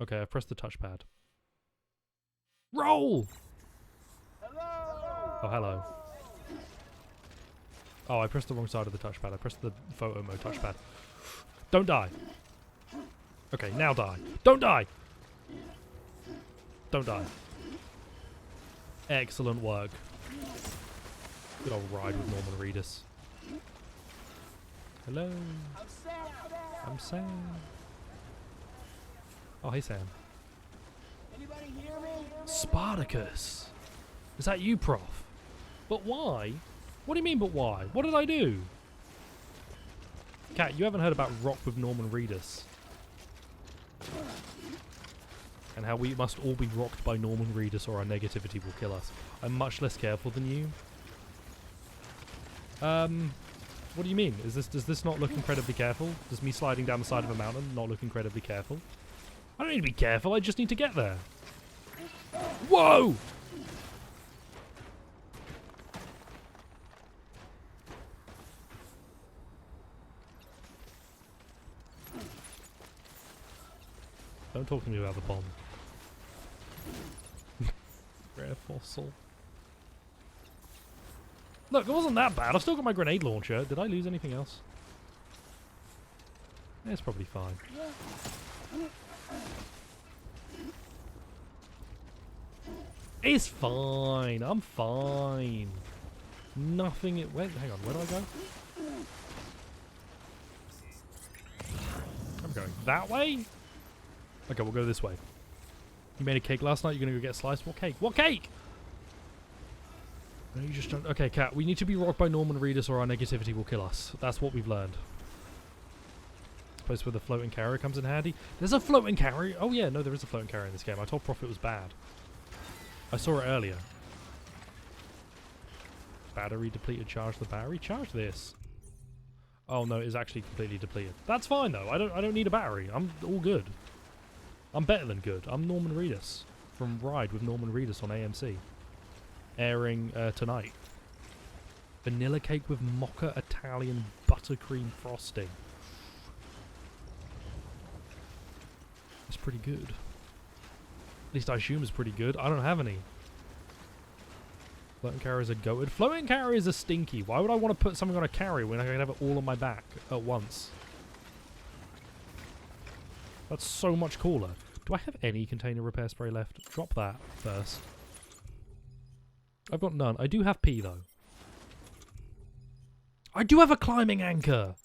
Okay, I've pressed the touchpad. Roll! Hello! Oh, hello. Oh, I pressed the wrong side of the touchpad. I pressed the photo mode touchpad. Don't die. Okay, now die. Don't die! Don't die. Excellent work. Good old ride with Norman Reedus. Hello. I'm Sam. Oh, hey Sam. Anybody hear me? Spartacus. Is that you, Prof? But why? What do you mean, but why? What did I do? Kat, you haven't heard about Rock with Norman Reedus. And how we must all be rocked by Norman Reedus or our negativity will kill us. I'm much less careful than you. What do you mean? Does this not look incredibly careful? Does me sliding down the side of a mountain not look incredibly careful? I don't need to be careful, I just need to get there. Whoa! Don't talk to me about the bomb. Rare fossil. Look, it wasn't that bad. I've still got my grenade launcher. Did I lose anything else? It's probably fine. It's fine. I'm fine. Nothing. Hang on. Where do I go? I'm going that way? Okay, we'll go this way. You made a cake last night. You're going to go get a slice? What cake? What cake? No, you just don't. Okay, Kat. We need to be rocked by Norman Reedus or our negativity will kill us. That's what we've learned. Place where the floating carrier comes in handy. There's a floating carrier. Oh yeah, no, there is a floating carrier in this game. I told Prof it was bad. I saw it earlier. Battery depleted. Charge the battery. Charge this. Oh no, it's actually completely depleted. That's fine though. I don't need a battery. I'm all good. I'm better than good. I'm Norman Reedus from Ride with Norman Reedus on AMC. Airing tonight. Vanilla cake with mocha Italian buttercream frosting. That's pretty good. At least I assume it's pretty good. I don't have any. Floating carriers are goated. Floating carriers are stinky. Why would I want to put something on a carrier when I can have it all on my back at once? That's so much cooler. Do I have any container repair spray left? Drop that first. I've got none. I do have P though. I do have a climbing anchor!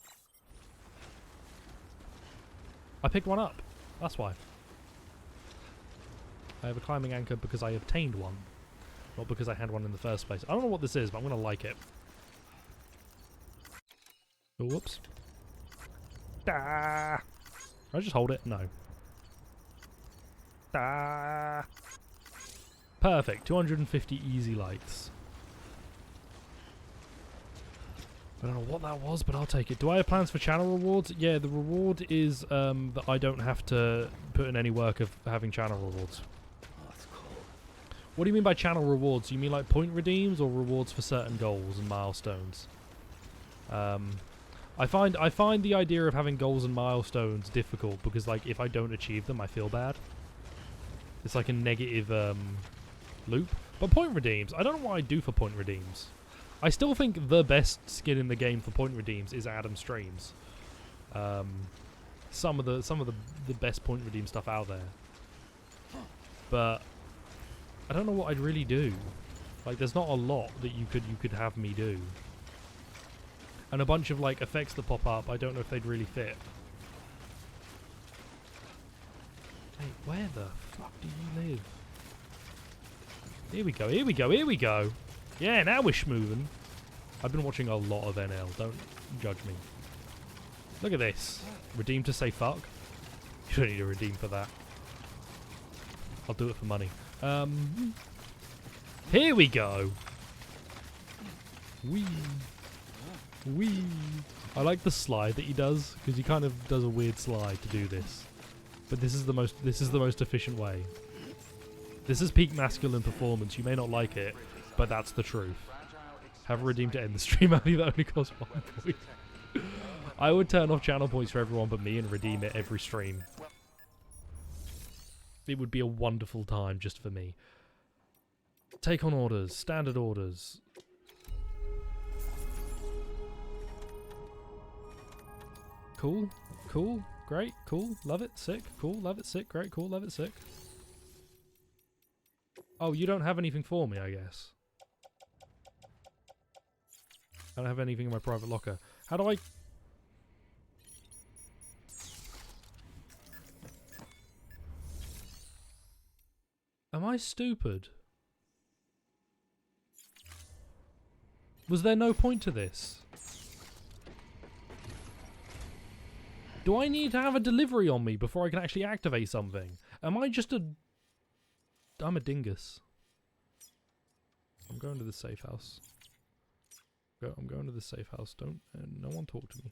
I picked one up. That's why. I have a climbing anchor because I obtained one. Not because I had one in the first place. I don't know what this is, but I'm going to like it. Oh, whoops. Da! I just hold it? No. Da! Perfect. 250 easy lights. I don't know what that was, but I'll take it. Do I have plans for channel rewards? Yeah, the reward is that I don't have to put in any work of having channel rewards. Oh, that's cool. What do you mean by channel rewards? You mean like point redeems or rewards for certain goals and milestones? I find the idea of having goals and milestones difficult because like if I don't achieve them, I feel bad. It's like a negative loop. But point redeems, I don't know what I do for point redeems. I still think the best skin in the game for point redeems is Adam Streams. Some of the best point redeem stuff out there. But I don't know what I'd really do. Like there's not a lot that you could have me do. And a bunch of like effects that pop up, I don't know if they'd really fit. Hey, where the fuck do you live? Here we go, here we go, here we go. Yeah, now we're schmoovin'. I've been watching a lot of NL, don't judge me. Look at this. Redeem to say fuck? You don't need to redeem for that. I'll do it for money. Here we go. Wee. Wee. I like the slide that he does, because he kind of does a weird slide to do this. But this is the most efficient way. This is peak masculine performance. You may not like it, but that's the truth. Have a redeem to end the stream. I think that only costs 1 point. I would turn off channel points for everyone but me and redeem it every stream. It would be a wonderful time just for me. Take on orders. Standard orders. Cool. Cool. Great. Cool. Love it. Sick. Cool. Love it. Sick. Great. Cool. Love it. Sick. Oh, you don't have anything for me, I guess. I don't have anything in my private locker. How do I... Am I stupid? Was there no point to this? Do I need to have a delivery on me before I can actually activate something? Am I just a... I'm a dingus. I'm going to the safe house. I'm going to the safe house. Don't... no one talk to me.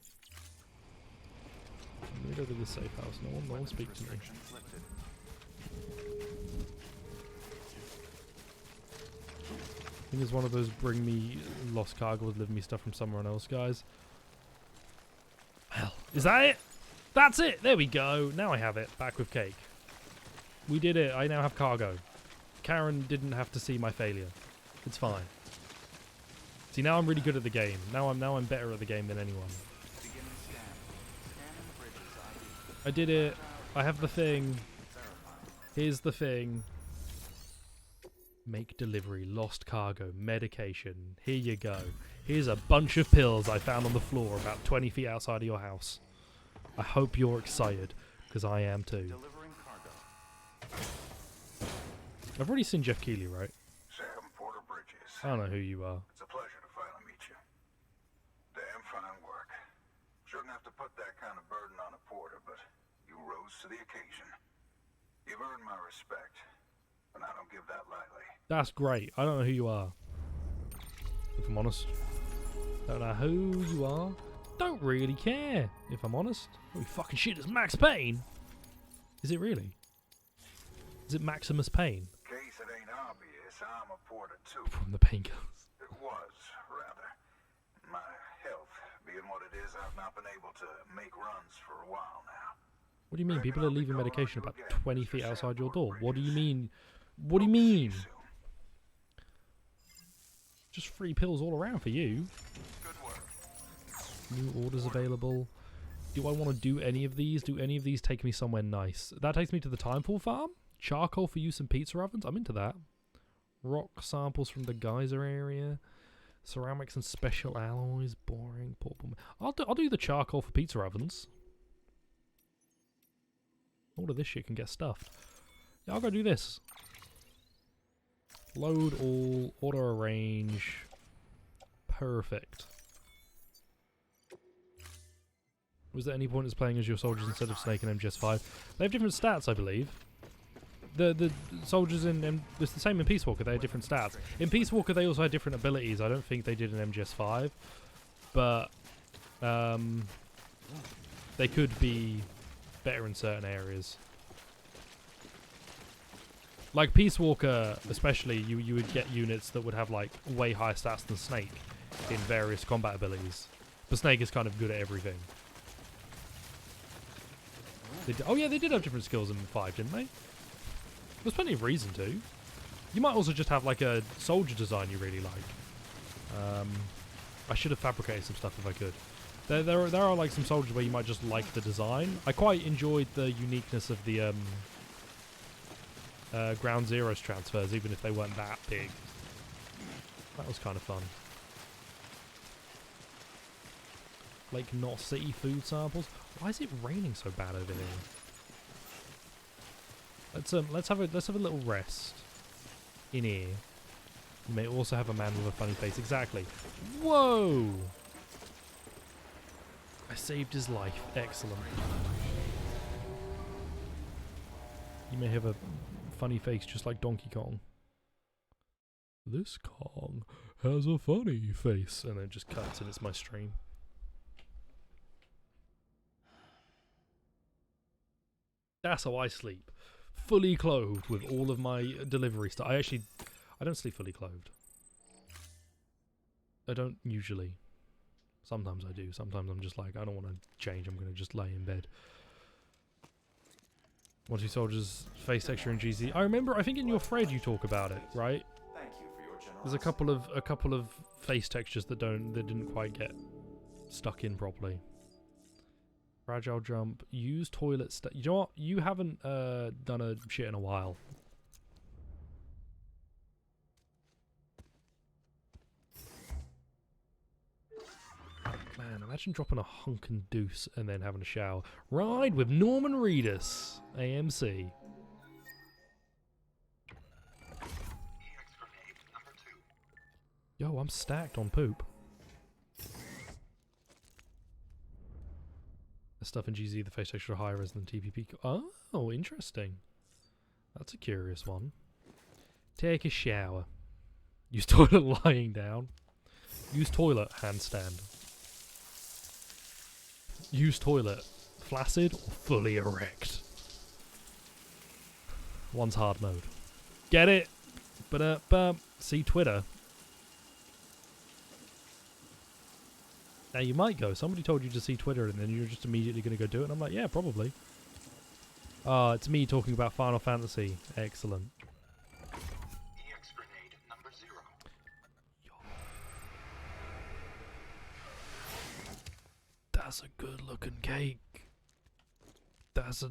I'm going to go to the safe house. No one speak to me. I think it's one of those bring me lost cargo, deliver me stuff from somewhere else, guys. Well, is that it? That's it! There we go! Now I have it. Back with cake. We did it. I now have cargo. Karen didn't have to see my failure. It's fine. See, now I'm really good at the game. Now I'm better at the game than anyone. I did it. I have the thing. Here's the thing. Make delivery. Lost cargo. Medication. Here you go. Here's a bunch of pills I found on the floor about 20 feet outside of your house. I hope you're excited, because I am too. I've already seen Jeff Keighley, right? Sam Porter Bridges. I don't know who you are. It's a pleasure to finally meet you. Damn fine work. Shouldn't have to put that kind of burden on a poor rose to the occasion. You've earned my respect, and I don't give that lightly. That's great. I don't know who you are. If I'm honest. Don't know who you are. Don't really care, if I'm honest. Holy fucking shit, it's Max Payne! Is it really? Is it Maximus Payne? In case it ain't obvious, I'm a porter too. From the Painkillers. It was, rather. My health being what it is, I've not been able to make runs for a while now. What do you mean? People are leaving medication about 20 feet outside your door. What do you mean? What do you mean? Just free pills all around for you. Good work. New orders available. Do I want to do any of these? Do any of these take me somewhere nice? That takes me to the Timefall farm. Charcoal for use in pizza ovens. I'm into that. Rock samples from the geyser area. Ceramics and special alloys. Boring. I'll do the charcoal for pizza ovens. All of this shit can get stuffed. Yeah, I'll go do this. Load all. Auto arrange. Perfect. Was there any point in playing as your soldiers instead of Snake and MGS5? They have different stats, I believe. The soldiers in it's the same in Peace Walker. They have different stats. In Peace Walker, they also had different abilities. I don't think they did in MGS5, but they could be better in certain areas. Like Peace Walker, especially, you would get units that would have like way higher stats than Snake in various combat abilities. But Snake is kind of good at everything. Oh yeah, they did have different skills in 5, didn't they? There's plenty of reason to. You might also just have like a soldier design you really like. I should have fabricated some stuff if I could. There are like some soldiers where you might just like the design. I quite enjoyed the uniqueness of the Ground Zeroes transfers, even if they weren't that big. That was kind of fun. Lake Knot City food samples. Why is it raining so bad over here? Let's have a little rest in here. You may also have a man with a funny face. Exactly. Whoa! I saved his life. Excellent. You may have a funny face just like Donkey Kong. This Kong has a funny face. And then it just cuts and it's my stream. That's how I sleep. Fully clothed with all of my delivery stuff. I don't sleep fully clothed. I don't usually. Sometimes I do. Sometimes I'm just like, I don't want to change. I'm going to just lay in bed. 1-2 soldiers face texture in GZ. I remember, I think in your thread you talk about it, right? Thank you for your generosity. There's a couple of face textures that didn't quite get stuck in properly. Fragile jump. Use toilet you know what? You haven't done a shit in a while. Man, imagine dropping a hunk and deuce and then having a shower. Ride with Norman Reedus, AMC. Yo, I'm stacked on poop. The stuff in GZ, the face texture higher res than TPP. Oh, interesting. That's a curious one. Take a shower. Use toilet lying down. Use toilet handstand. Use toilet flaccid or fully erect. One's hard mode. Get it? But see Twitter. Now you might go. Somebody told you to see Twitter and then you're just immediately going to go do it. And I'm like, yeah, probably. Ah, it's me talking about Final Fantasy. Excellent. EX grenade number 0. That's a good looking cake. That's a...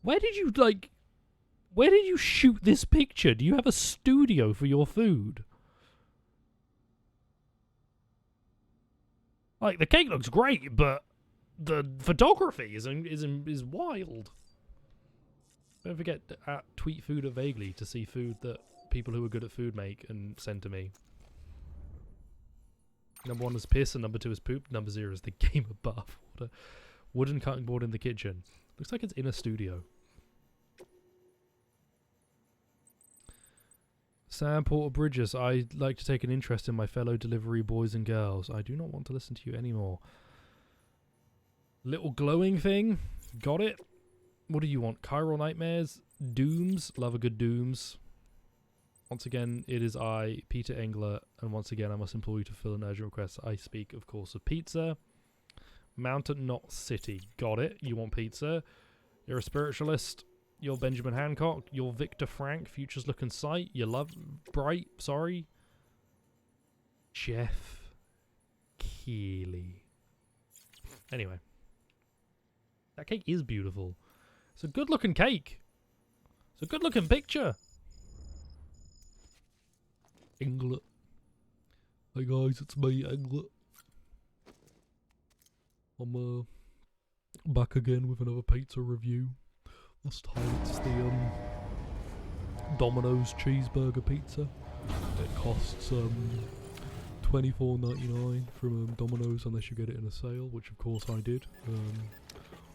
Where did you shoot this picture? Do you have a studio for your food? Like, the cake looks great, but the photography is wild. Don't forget to tweet food at Vaguely to see food that people who are good at food make and send to me. Number 1 is piss and number 2 is poop. Number 0 is the game above. Wooden cutting board in the kitchen. Looks like it's in a studio. Sam Porter Bridges, I'd like to take an interest in my fellow delivery boys and girls. I do not want to listen to you anymore. Little glowing thing. Got it. What do you want? Chiral Nightmares? Dooms? Love a good Dooms. Once again, it is I, Peter Engler, and once again I must implore you to fill an urgent request. I speak, of course, of pizza. Mountain, not city. Got it. You want pizza. You're a spiritualist. You're Benjamin Hancock. You're Victor Frank. Future's looking sight. You love bright. Sorry. Jeff Keighley. Anyway. That cake is beautiful. It's a good looking cake. It's a good looking picture. Englet. Hey guys, it's me, Englet. I'm back again with another pizza review. This time it's the Domino's cheeseburger pizza. It costs $24.99 from Domino's unless you get it in a sale, which of course I did.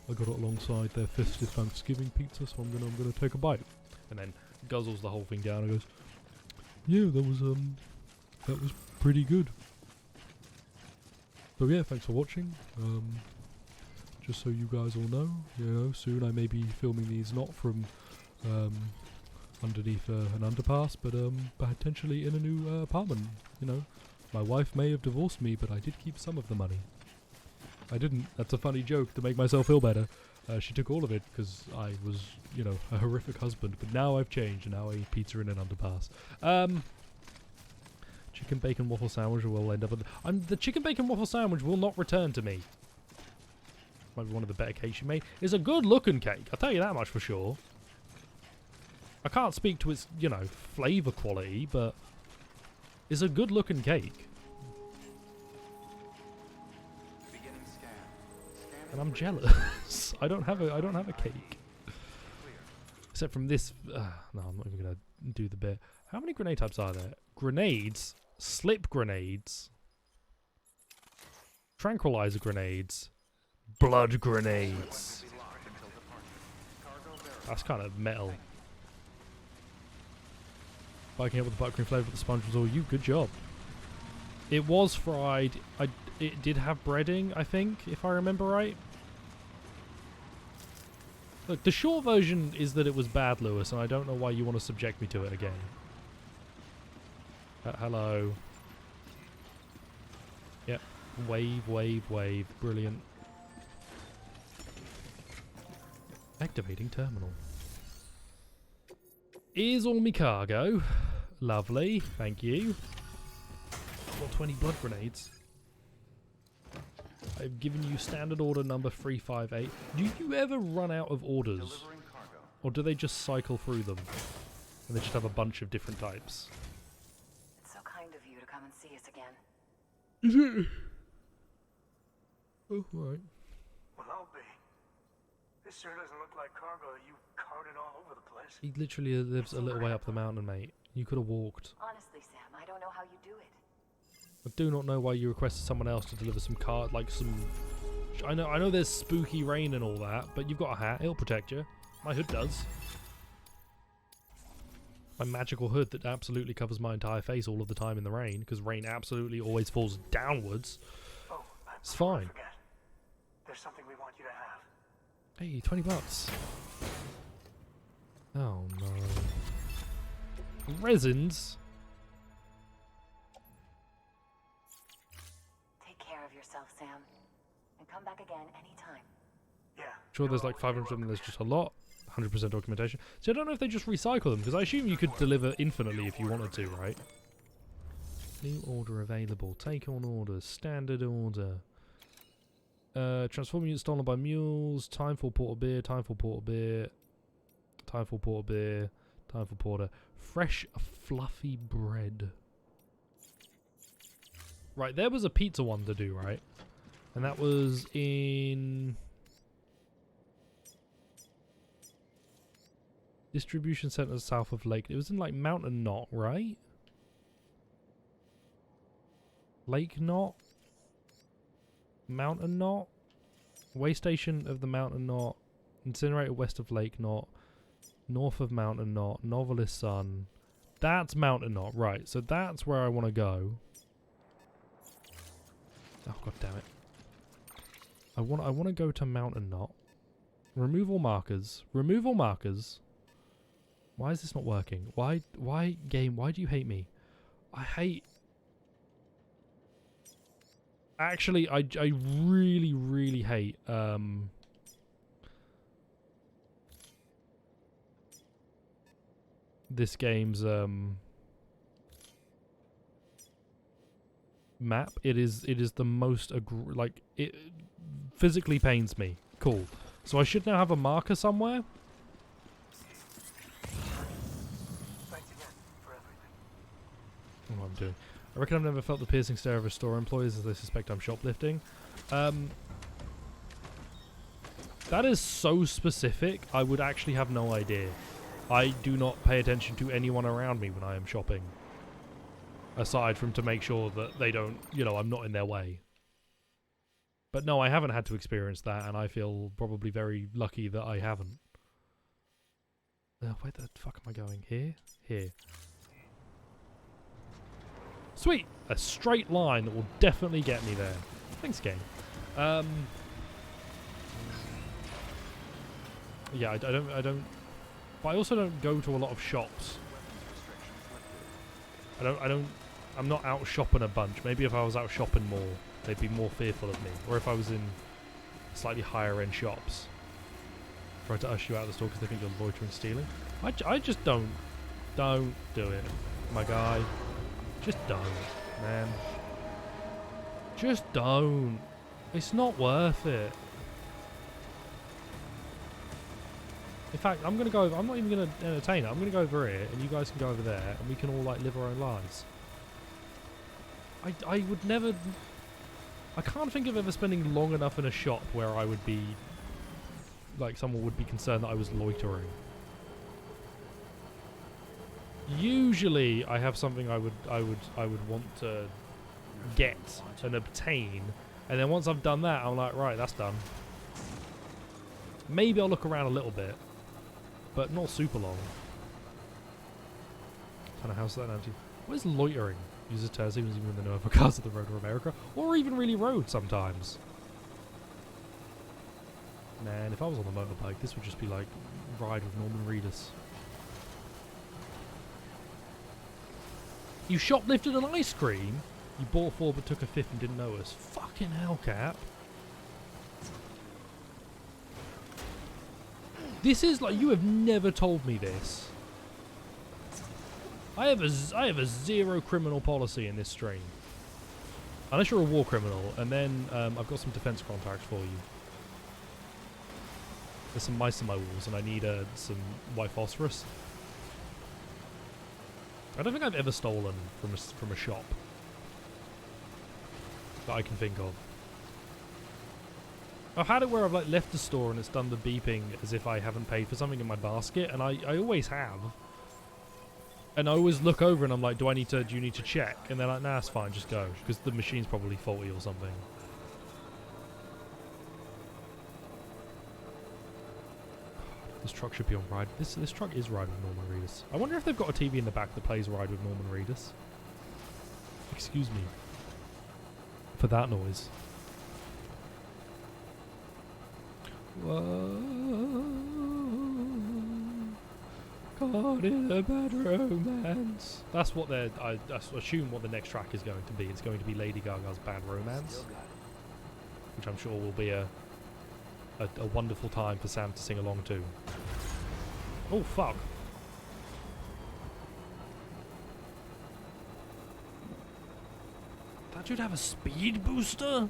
I got it alongside their festive Thanksgiving pizza, so I'm gonna take a bite. And then guzzles the whole thing down and goes, yeah, that was pretty good. So yeah, thanks for watching. Just so you guys all know, soon I may be filming these not from underneath an underpass, but potentially in a new apartment. My wife may have divorced me, but I did keep some of the money. I didn't. That's a funny joke to make myself feel better. She took all of it because I was, a horrific husband. But now I've changed, and now I eat pizza in an underpass. Chicken bacon waffle sandwich will end up. The chicken bacon waffle sandwich will not return to me. Might be one of the better cakes you made. It's a good looking cake. I'll tell you that much for sure. I can't speak to its, flavour quality, but it's a good looking cake. And I'm jealous. I don't have a cake. Except from this. No, I'm not even gonna do the bit. How many grenade types are there? Grenades, slip grenades, tranquilizer grenades, blood grenades. That's kind of metal. Biking up with the buttercream flavour, but the sponge was all you. Good job. It was fried. It did have breading, I think, if I remember right. Look, the short version is that it was bad, Lewis, and I don't know why you want to subject me to it again. Hello. Yep. Wave, wave, wave. Brilliant. Activating terminal. Is all me cargo. Lovely. Thank you. Got 20 blood grenades. I've given you standard order number 358. Do you ever run out of orders? Or do they just cycle through them? And they just have a bunch of different types? It's so kind of you to come and see us again. Is it? Oh, right. Well, I'll be. This sure doesn't look like cargo that you carted all over the place. He literally lives a little way up the mountain, mate. You could have walked. Honestly, Sam, I don't know how you do it. I do not know why you requested someone else to deliver some I know there's spooky rain and all that, but you've got a hat. It'll protect you. My hood does. My magical hood that absolutely covers my entire face all of the time in the rain, because rain absolutely always falls downwards. Oh, it's fine. There's something we want you to have. Hey, 20 bucks. Oh no. Resins? Take care of yourself, Sam. And come back again anytime. Yeah. Sure, there's like 500 of them, there's just a lot. 100% documentation. So I don't know if they just recycle them, because I assume you could deliver infinitely if you wanted to, right? New order available. Take on orders. Standard order. Transform unit stolen by mules. Time for porter beer. Time for porter beer. Time for porter beer. Time for porter. Fresh, fluffy bread. Right, there was a pizza one to do, right? And that was in... Distribution center south of Lake. It was in like Mountain Knot, right? Lake Knot? Mountain Knot? Way station of the mountain knot. Incinerator west of lake knot. North of mountain knot. Novelist sun. That's mountain knot. Right, so that's where I want to go. Oh, god damn it. I want to go to mountain knot. Remove all markers. Remove all markers. Why is this not working? Why game, why do you hate me? I hate... Actually, I really, really hate, this game's, map. It is the most, like, it physically pains me. Cool. So I should now have a marker somewhere? Thanks again for everything. I don't know what I'm doing. I reckon I've never felt the piercing stare of a store employees as they suspect I'm shoplifting. That is so specific, I would actually have no idea. I do not pay attention to anyone around me when I am shopping. Aside from to make sure that they don't, you know, I'm not in their way. But no, I haven't had to experience that, and I feel probably very lucky that I haven't. Where the fuck am I going? Here? Here. Sweet! A straight line that will definitely get me there. Thanks, game. Yeah, I don't... But I also don't go to a lot of shops. I'm not out shopping a bunch. Maybe if I was out shopping more, they'd be more fearful of me. Or if I was in slightly higher end shops. Try to usher you out of the store because they think you're loitering, stealing. I just don't do it, my guy. Just don't, man. Just don't. It's not worth it. In fact, I'm going to go over... I'm not even going to entertain it. I'm going to go over here, and you guys can go over there, and we can all, like, live our own lives. I would never... I can't think of ever spending long enough in a shop where I would be... Like, someone would be concerned that I was loitering. Usually, I have something I would want to get and obtain, and then once I've done that, I'm like, right, that's done. Maybe I'll look around a little bit, but not super long. What kind of house is that, Nancy? What is loitering? Uses turns even when they know if cars of the road or America, or even really road sometimes. Man, if I was on the motorbike, this would just be like ride with Norman Reedus. You shoplifted an ice cream? You bought 4 but took a 5th and didn't notice. Fucking hell, Cap. This is like, you have never told me this. I have a zero criminal policy in this stream. Unless you're a war criminal, and then I've got some defense contacts for you. There's some mice in my walls, and I need some white phosphorus. I don't think I've ever stolen from a shop that I can think of. I've had it where I've like left the store and it's done the beeping as if I haven't paid for something in my basket, and I always have. And I always look over and I'm like, do you need to check? And they're like, nah, it's fine, just go, because the machine's probably faulty or something. This truck should be on Ride. This truck is Ride with Norman Reedus. I wonder if they've got a TV in the back that plays Ride with Norman Reedus. Excuse me for that noise. Whoa, caught in a bad romance. That's what I assume what the next track is going to be. It's going to be Lady Gaga's Bad Romance, which I'm sure will be a wonderful time for Sam to sing along to. Oh fuck. That should have a speed booster?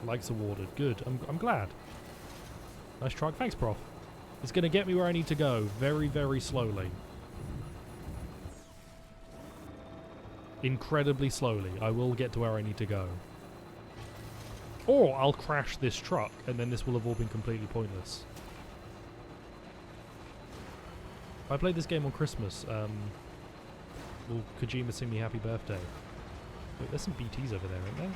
Likes awarded. Good. I'm glad. Nice truck. Thanks, Prof. It's going to get me where I need to go very, very slowly. Incredibly slowly. I will get to where I need to go. Or I'll crash this truck, and then this will have all been completely pointless. If I played this game on Christmas, will Kojima sing me happy birthday? Wait, there's some BTs over there, aren't there?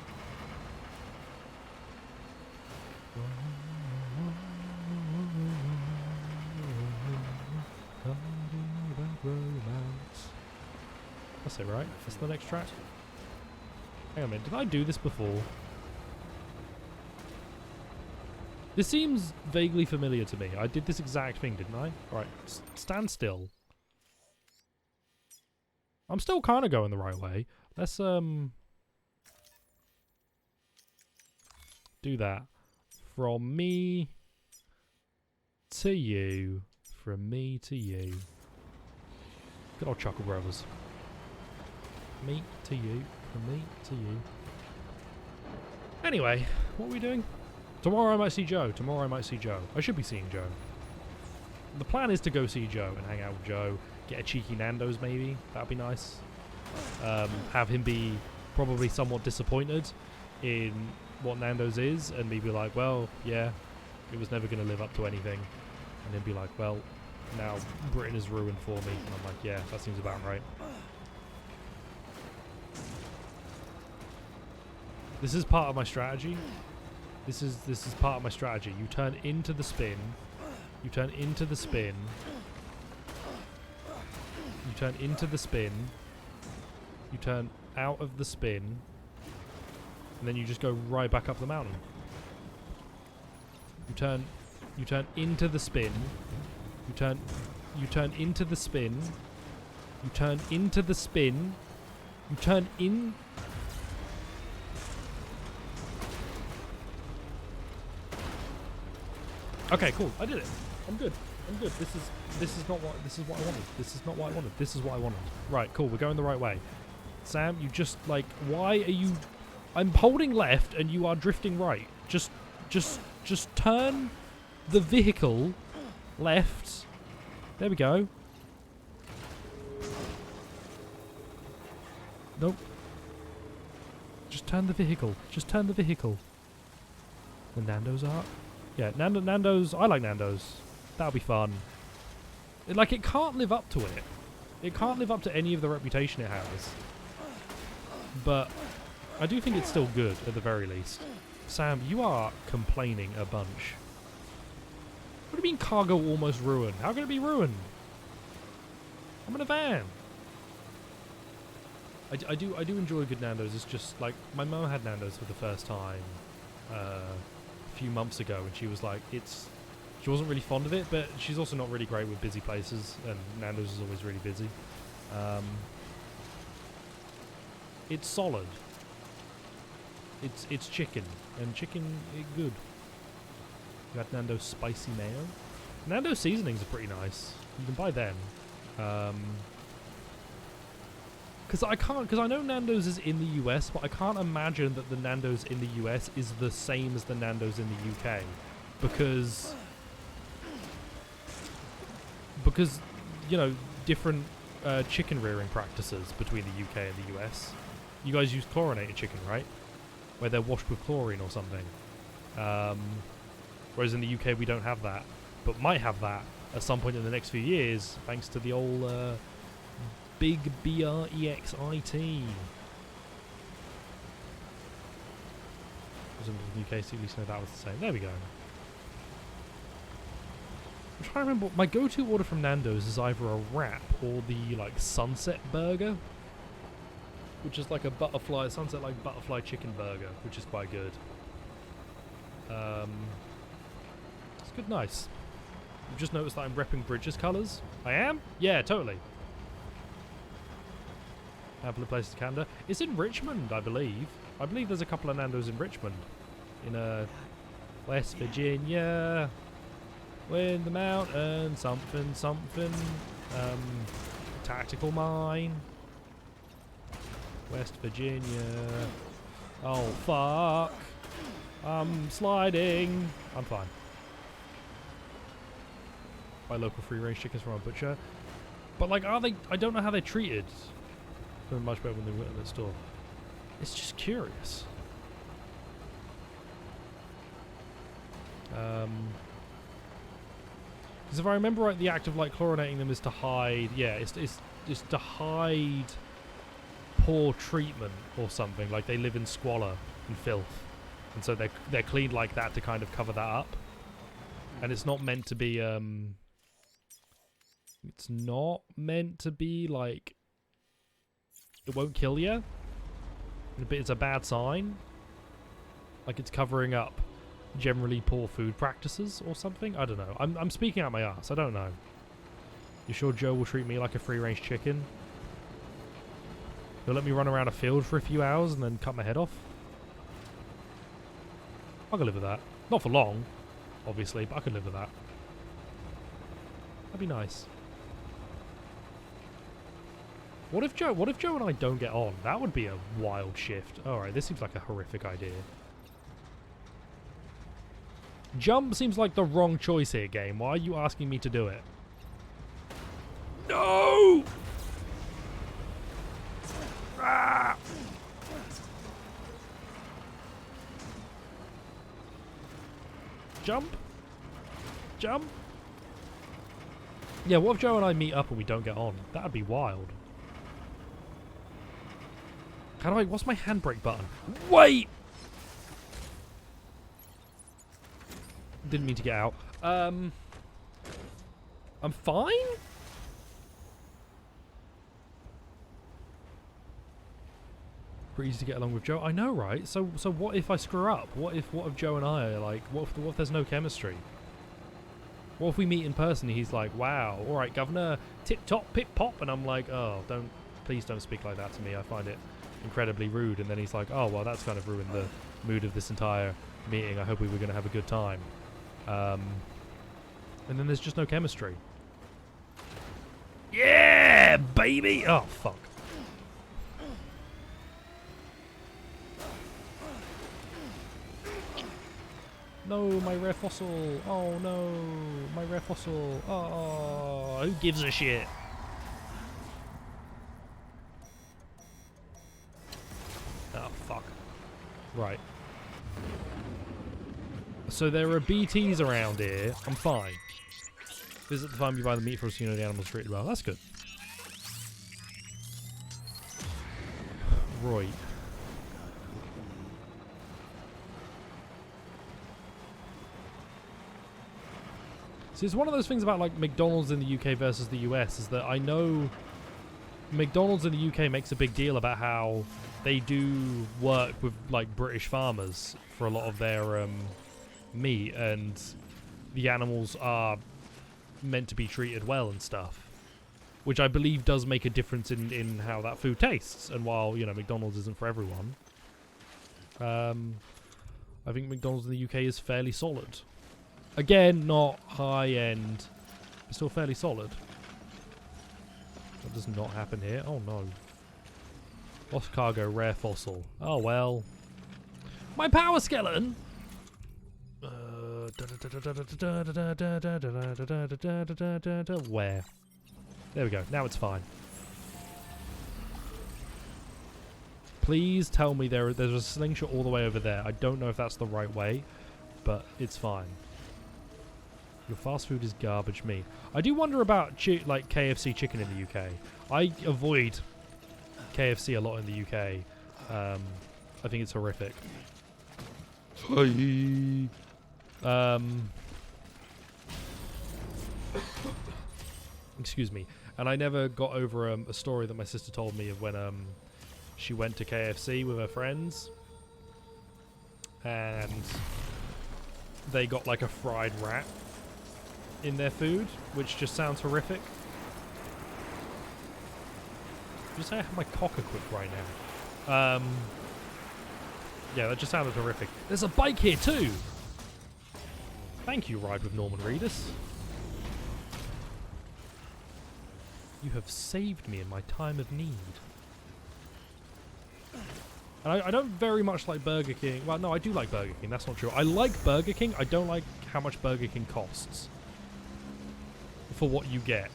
That's it, right? That's the next track. Hang on a minute, did I do this before? This seems vaguely familiar to me. I did this exact thing, didn't I? Alright, stand still. I'm still kind of going the right way. Let's, do that. From me to you. From me to you. Good old Chuckle Brothers. Me to you. From me to you. Anyway, what are we doing? Tomorrow I might see Joe. Tomorrow I might see Joe. I should be seeing Joe. The plan is to go see Joe and hang out with Joe. Get a cheeky Nando's maybe. That'd be nice. Have him be probably somewhat disappointed in what Nando's is. And me be like, well, yeah, it was never going to live up to anything. And then be like, well, now Britain is ruined for me. And I'm like, yeah, that seems about right. This is part of my strategy. This is part of my strategy. You turn into the spin. You turn into the spin. You turn into the spin. You turn out of the spin. And then you just go right back up the mountain. You turn into the spin. You turn into the spin. You turn into the spin. You turn in. Okay, cool. I did it. I'm good. I'm good. This is not what I wanted. This is not what I wanted. This is what I wanted. Right, cool. We're going the right way. Sam, you just like, why are you? I'm holding left and you are drifting right. Just turn the vehicle left. There we go. Nope. Just turn the vehicle. Just turn the vehicle. The Nando's are. Yeah, Nando's. I like Nando's. That'll be fun. It can't live up to it. It can't live up to any of the reputation it has. But I do think it's still good, at the very least. Sam, you are complaining a bunch. What do you mean cargo almost ruined? How can it be ruined? I'm in a van. I do enjoy a good Nando's. It's just like my mum had Nando's for the first time a few months ago, and she was like, she wasn't really fond of it, but she's also not really great with busy places, and Nando's is always really busy. It's solid. It's chicken, and chicken is good. You had Nando's spicy mayo. Nando's seasonings are pretty nice. You can buy them. Because I know Nando's is in the US, but I can't imagine that the Nando's in the US is the same as the Nando's in the UK. Because you know, different chicken rearing practices between the UK and the US. You guys use chlorinated chicken, right? Where they're washed with chlorine or something. Whereas in the UK we don't have that, but might have that at some point in the next few years, thanks to the old big BREXIT. Was in the UK, so at least know that was the same. There we go. I'm trying to remember. My go-to order from Nando's is either a wrap or the like sunset burger, which is like a butterfly sunset like butterfly chicken burger, which is quite good. It's good, nice. You've just noticed that I'm repping Bridges colours. I am? Yeah, totally. Couple of places, Canada. It's in Richmond, I believe. I believe there's a couple of Nando's in Richmond, in West Virginia. We're in the mountain, something. Tactical mine. West Virginia. Oh fuck! I'm sliding. I'm fine. Buy local free-range chickens from a butcher. But like, are they? I don't know how they're treated. They're much better when they were at the store. It's just curious. Because if I remember right, the act of like chlorinating them is to hide. Yeah, it's to hide poor treatment or something. Like they live in squalor and filth. and so they're cleaned like that to kind of cover that up. And it's not meant to be it's not meant to be like it won't kill you, but it's a bad sign. Like it's covering up generally poor food practices or something. I don't know. I'm speaking out my ass. I don't know. You sure Joe will treat me like a free-range chicken? He'll let me run around a field for a few hours and then cut my head off? I could live with that. Not for long, obviously, but I could live with that. That'd be nice. What if Joe and I don't get on? That would be a wild shift. Alright, this seems like a horrific idea. Jump seems like the wrong choice here, game. Why are you asking me to do it? No! Ah! Jump? Jump? Yeah, what if Joe and I meet up and we don't get on? That'd be wild. How do I... What's my handbrake button? Wait! Didn't mean to get out. I'm fine? Pretty easy to get along with Joe. I know, right? So what if I screw up? What if Joe and I are like... What if there's no chemistry? What if we meet in person and he's like, wow, alright, Governor, tip-top, pip-pop, and I'm like, oh, please don't speak like that to me. I find it incredibly rude. And then he's like, oh, well, that's kind of ruined the mood of this entire meeting. I hope we were going to have a good time. And then there's just no chemistry. Yeah, baby! Oh, fuck. No, my rare fossil. Oh, no. My rare fossil. Oh, who gives a shit? Oh, fuck. Right. So there are BTs around here. I'm fine. Visit the farm, you buy the meat from us, you know the animals treated well. That's good. Right. See, it's one of those things about like McDonald's in the UK versus the US is that I know McDonald's in the UK makes a big deal about how they do work with like British farmers for a lot of their meat, and the animals are meant to be treated well and stuff, which I believe does make a difference in how that food tastes. And while, you know, McDonald's isn't for everyone, I think McDonald's in the UK is fairly solid. Again, not high end, but still fairly solid. That does not happen here. Oh no. Lost cargo, rare fossil. Oh well. My power skeleton! Where? There we go. Now it's fine. Please tell me there's a slingshot all the way over there. I don't know if that's the right way, but it's fine. Your fast food is garbage meat. I do wonder about like KFC chicken in the UK. I avoid KFC a lot in the UK. I think it's horrific. Excuse me. And I never got over a story that my sister told me of when she went to KFC with her friends and they got like a fried rat in their food, which just sounds horrific. Just say I have my cock equipped right now. Yeah, that just sounded horrific. There's a bike here too! Thank you, Ride with Norman Reedus. You have saved me in my time of need. And I don't very much like Burger King. Well, no, I do like Burger King. That's not true. I like Burger King. I don't like how much Burger King costs for what you get.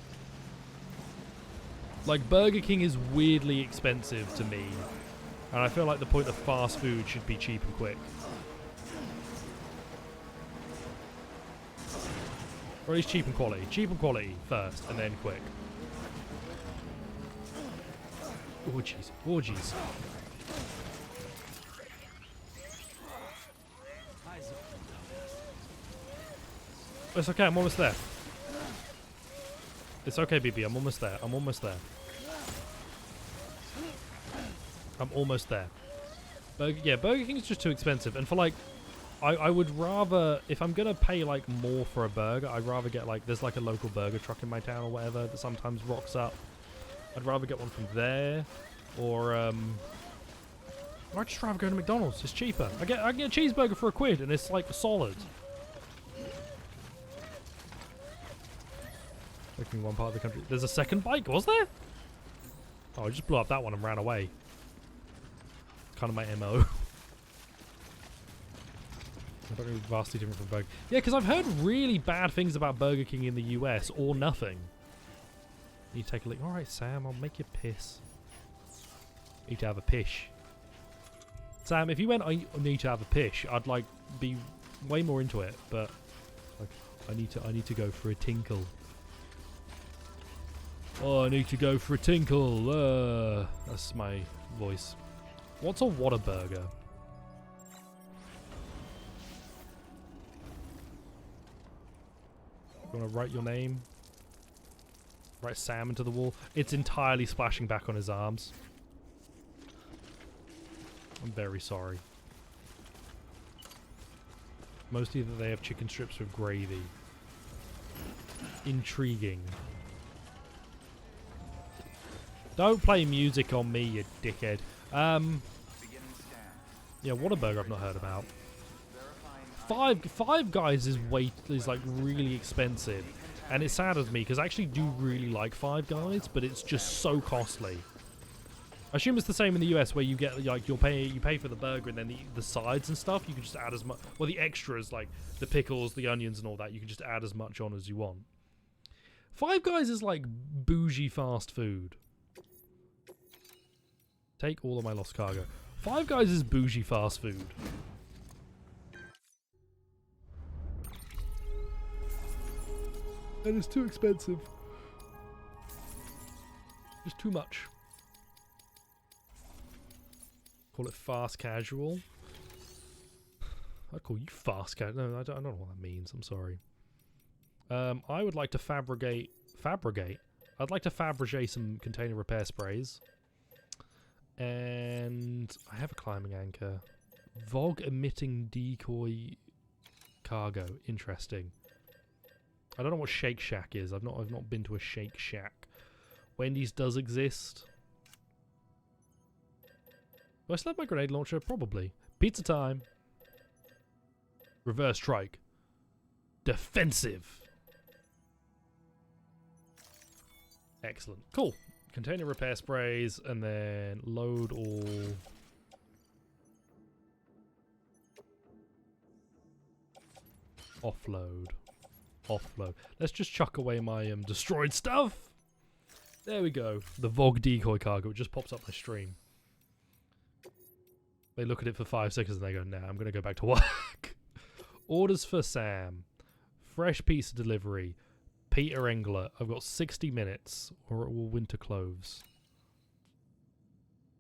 Like, Burger King is weirdly expensive to me. And I feel like the point of fast food should be cheap and quick. Or at least cheap and quality. Cheap and quality first, and then quick. Oh, jeez. Oh, jeez. It's okay, I'm almost there. It's okay, BB, I'm almost there. I'm almost there. I'm almost there. Burger King is just too expensive. And for like, I would rather, if I'm going to pay like more for a burger, I'd rather get like, there's like a local burger truck in my town or whatever that sometimes rocks up. I'd rather get one from there. Or I'd just rather go to McDonald's. It's cheaper. I can get a cheeseburger for £1 and it's like solid. Looking one part of the country. There's a second bike, was there? Oh, I just blew up that one and ran away. It's kind of my MO. I don't know, vastly different from Burger King. Yeah, because I've heard really bad things about Burger King in the US, or nothing. You take a look. Alright, Sam, I'll make you piss. Need to have a pish. Sam, if you went, I need to have a pish, I'd like be way more into it, but like, I need to go for a tinkle. Oh, I need to go for a tinkle. That's my voice. What's a Whataburger? You want to write your name? Write Sam into the wall. It's entirely splashing back on his arms. I'm very sorry. Mostly that they have chicken strips with gravy. Intriguing. Don't play music on me, you dickhead. Yeah, Whataburger I've not heard about. Five Guys is like really expensive, and it saddens me because I actually do really like Five Guys, but it's just so costly. I assume it's the same in the US where you get like you pay for the burger and then the sides and stuff you can just add as much. Well, the extras like the pickles, the onions, and all that you can just add as much on as you want. Five Guys is like bougie fast food. Take all of my lost cargo. Five Guys is bougie fast food. And it's too expensive. Just too much. Call it fast casual. I'd call you fast casual. No, I don't know what that means. I'm sorry. I would like to fabricate. I'd like to fabricate some container repair sprays. And I have a climbing anchor. Vogue emitting decoy cargo. Interesting. I don't know what Shake Shack is. I've not been to a Shake Shack. Wendy's does exist. Do I still have my grenade launcher? Probably. Pizza time. Reverse strike. Defensive. Excellent. Cool. Container repair sprays, and then load all. Offload. Offload. Let's just chuck away my destroyed stuff. There we go. The Vogue decoy cargo. It just pops up my stream. They look at it for 5 seconds and they go, nah, I'm going to go back to work. Orders for Sam. Fresh pizza delivery. Peter Engler. I've got 60 minutes. Or it will winter clothes.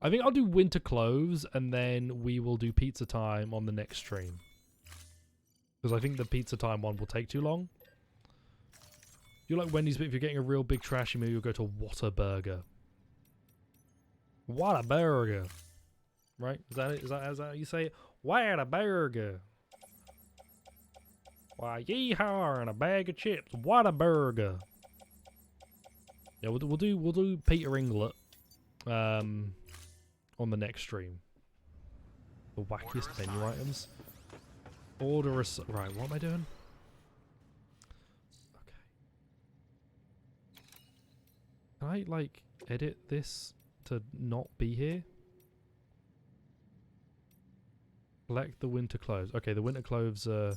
I think I'll do winter clothes and then we will do pizza time on the next stream. Because I think the pizza time one will take too long. You like Wendy's, but if you're getting a real big trashy meal, you'll go to Whataburger. Whataburger. Right? Is that how you say it? Whataburger. Why, yeehaw, and a bag of chips. Whataburger. Yeah, we'll do Peter Engler on the next stream. The wackiest menu items. Order a... Right, what am I doing? Okay. Can I, like, edit this to not be here? Select the winter clothes. Okay, the winter clothes are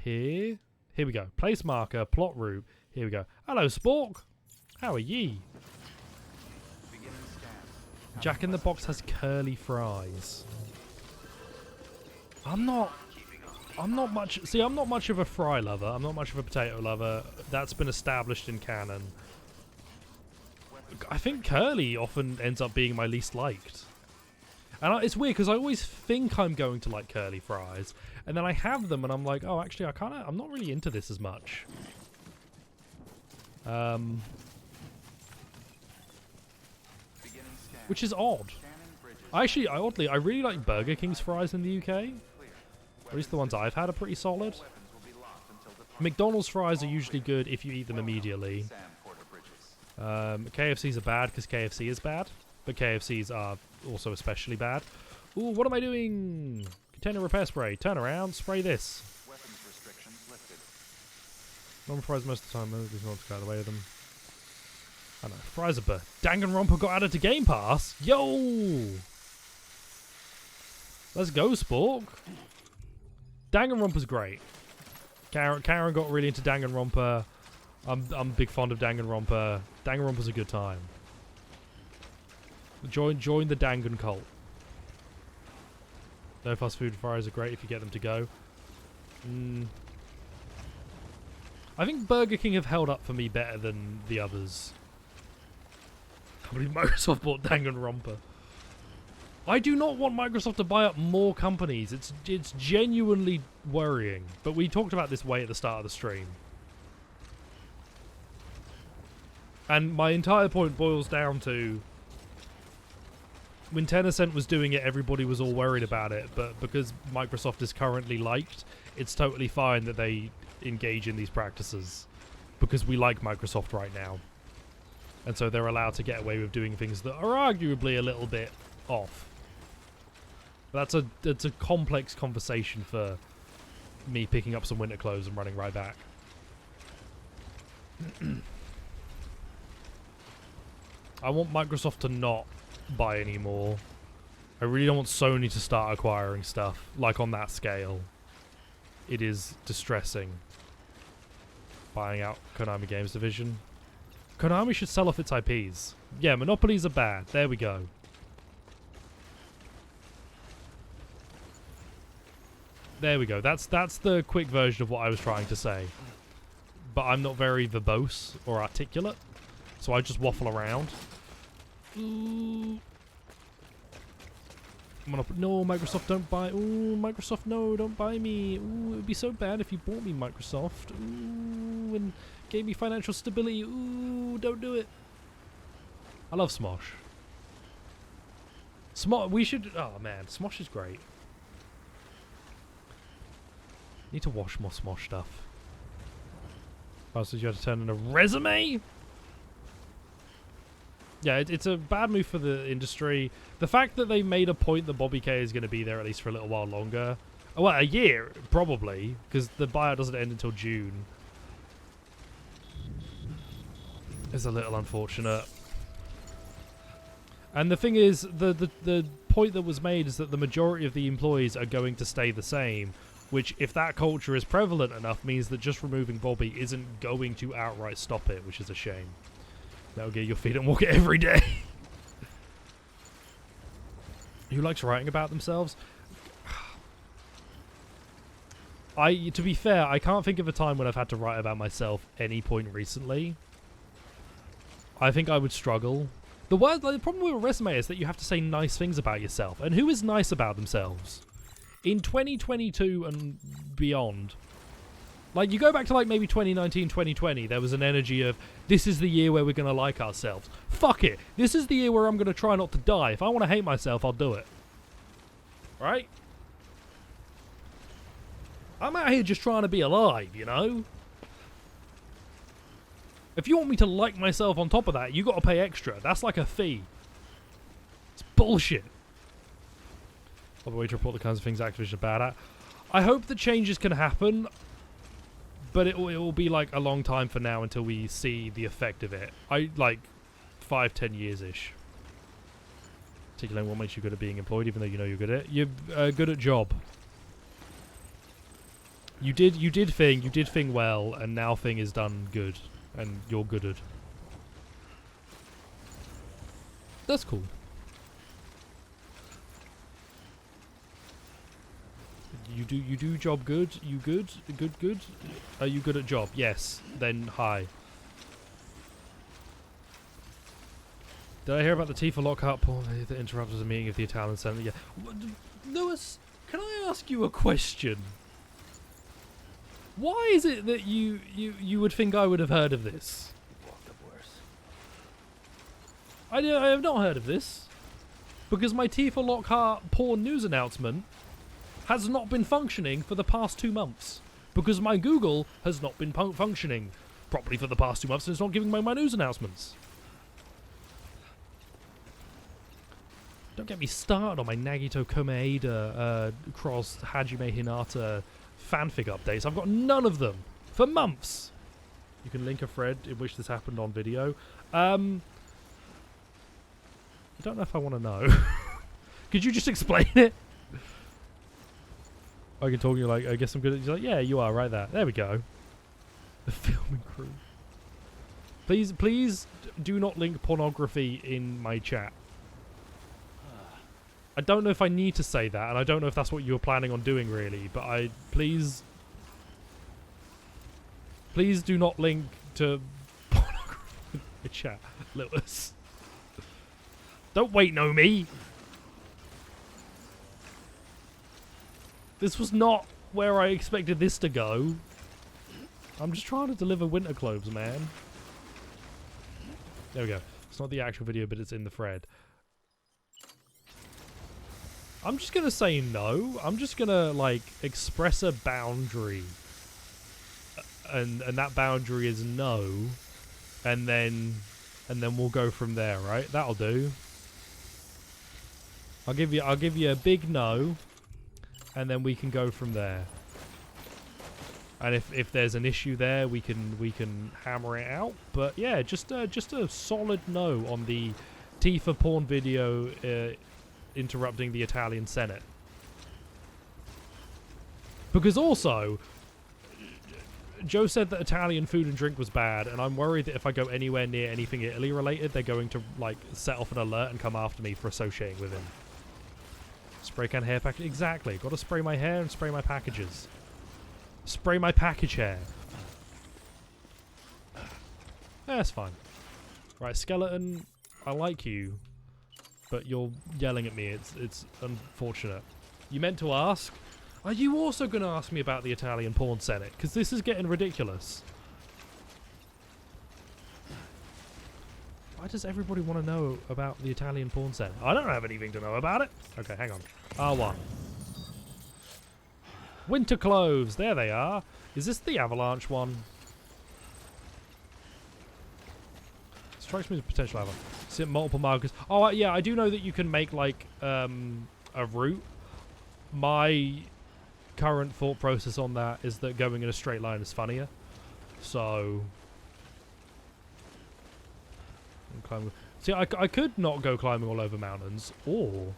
here. Here we go. Place marker, plot route. Here we go. Hello, Spork. How are ye? Jack in the Box has curly fries. I'm not much... See, I'm not much of a fry lover. I'm not much of a potato lover. That's been established in canon. I think curly often ends up being my least liked. And it's weird because I always think I'm going to like curly fries. and then I have them and I'm like, oh, actually, I'm not really into this as much. Which is odd. Actually, I really like Burger King's fries in the UK. At least the ones I've had are pretty solid. McDonald's fries are usually good if you eat them immediately. KFC's are bad because KFC is bad, but KFC's are also especially bad. Ooh, what am I doing? Container repair spray. Turn around, spray this. Weapons restrictions lifted. Normal fries most of the time. There's not to go out of the way of them. I know. Fries are bad. Danganronpa got added to Game Pass. Yo! Let's go, Spork. Danganronpa's great. Karen got really into Danganronpa. I'm big fond of Danganronpa. Danganronpa's a good time. Join the Dangan cult. No fast food fries are great if you get them to go. I think Burger King have held up for me better than the others. I can't believe Microsoft bought Danganronpa. I do not want Microsoft to buy up more companies. It's genuinely worrying. But we talked about this way at the start of the stream. And my entire point boils down to when Tencent was doing it, everybody was all worried about it. But because Microsoft is currently liked, it's totally fine that they engage in these practices. Because we like Microsoft right now. And so they're allowed to get away with doing things that are arguably a little bit off. That's a complex conversation for me picking up some winter clothes and running right back. I want Microsoft to not buy anymore. I really don't want Sony to start acquiring stuff, like on that scale. It is distressing. Buying out Konami Games Division. Konami should sell off its IPs. Yeah, monopolies are bad. There we go. There we go. That's the quick version of what I was trying to say. But I'm not very verbose or articulate, so I just waffle around. Ooh. No, Microsoft, don't buy. Ooh, Microsoft, no, don't buy me. Ooh, it would be so bad if you bought me, Microsoft. Ooh, and gave me financial stability. Ooh, don't do it. I love Smosh. We should. Oh man, Smosh is great. Need to wash more Smosh stuff. Oh, so you had to turn in a resume? Yeah, it's a bad move for the industry. The fact that they made a point that Bobby K is going to be there at least for a little while longer. Oh, well, a year, probably, because the buyout doesn't end until June. Is a little unfortunate. And the thing is, the point that was made is that the majority of the employees are going to stay the same, which, if that culture is prevalent enough, means that just removing Bobby isn't going to outright stop it, which is a shame. That'll get your feet and walk it every day. Who likes writing about themselves? To be fair, I can't think of a time when I've had to write about myself any point recently. I think I would struggle. The problem with a resume is that you have to say nice things about yourself. And who is nice about themselves? In 2022 and beyond, like, you go back to, like, maybe 2019, 2020, there was an energy of, this is the year where we're going to like ourselves. Fuck it. This is the year where I'm going to try not to die. If I want to hate myself, I'll do it. Right? I'm out here just trying to be alive, you know? If you want me to like myself on top of that, you got to pay extra. That's like a fee. It's bullshit. By the way, to report the kinds of things Activision are bad at. I hope the changes can happen, but it will be like a long time for now until we see the effect of it. Like 5-10 years-ish. Particularly what makes you good at being employed, even though you know you're good at it. You're good at job. You did thing well, and now thing is done good, and you're good at. That's cool. You do job good. You good. Are you good at job? Yes. Then hi. Did I hear about the Tifa lockup? Oh, that interrupted the meeting of the Italian Senate. Yeah. Lewis, Can I ask you a question? Why is it that you would think I would have heard of this? Walked up worse. I have not heard of this. Because my Tifa Lockhart porn news announcement has not been functioning for the past 2 months. Because my Google has not been functioning properly for the past 2 months and it's not giving me my news announcements. Don't get me started on my Nagito Komeida cross Hajime Hinata fanfic updates. I've got none of them for months. You can link a thread in which this happened on video. I don't know if I want to know. Could you just explain it? I can talk. You're like, I guess I'm good at. You're like, yeah, you are right there. There we go. The filming crew. Please do not link pornography in my chat. I don't know if I need to say that, and I don't know if that's what you were planning on doing, really. But please do not link to pornography in my chat, Lewis. Don't wait, no me. This was not where I expected this to go. I'm just trying to deliver winter clothes, man. There we go. It's not the actual video, but it's in the thread. I'm just gonna say no. I'm just gonna like express a boundary, and that boundary is no, and then we'll go from there, right? That'll do. I'll give you a big no, and then we can go from there. And if there's an issue there, we can hammer it out. But yeah, just a solid no on the Tifa porn video interrupting the Italian Senate. Because also, Joe said that Italian food and drink was bad, and I'm worried that if I go anywhere near anything Italy related, they're going to like set off an alert and come after me for associating with him. Spray can hair package. Exactly. Got to spray my hair and spray my packages. Spray my package hair. That's fine. Right, skeleton. I like you, but you're yelling at me. It's unfortunate. You meant to ask. Are you also going to ask me about the Italian porn Senate? Because this is getting ridiculous. Why does everybody want to know about the Italian porn Senate? I don't have anything to know about it. Okay, hang on. R1. Winter clothes. There they are. Is this the avalanche one? Strikes me as a potential avalanche. See multiple markers. Oh, yeah, I do know that you can make, like, a route. My current thought process on that is that going in a straight line is funnier. So... See, I could not go climbing all over mountains, or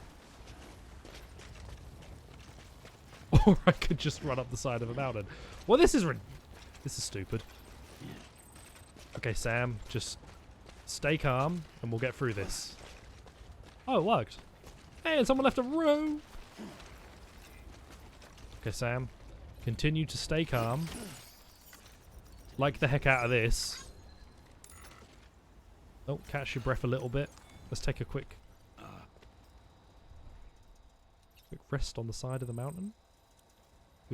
I could just run up the side of a mountain. Well, this is stupid. Okay, Sam, just stay calm, and we'll get through this. Oh, it worked. Hey, and someone left a rope. Okay, Sam, continue to stay calm. Like the heck out of this. Oh, catch your breath a little bit. Let's take a quick rest on the side of the mountain.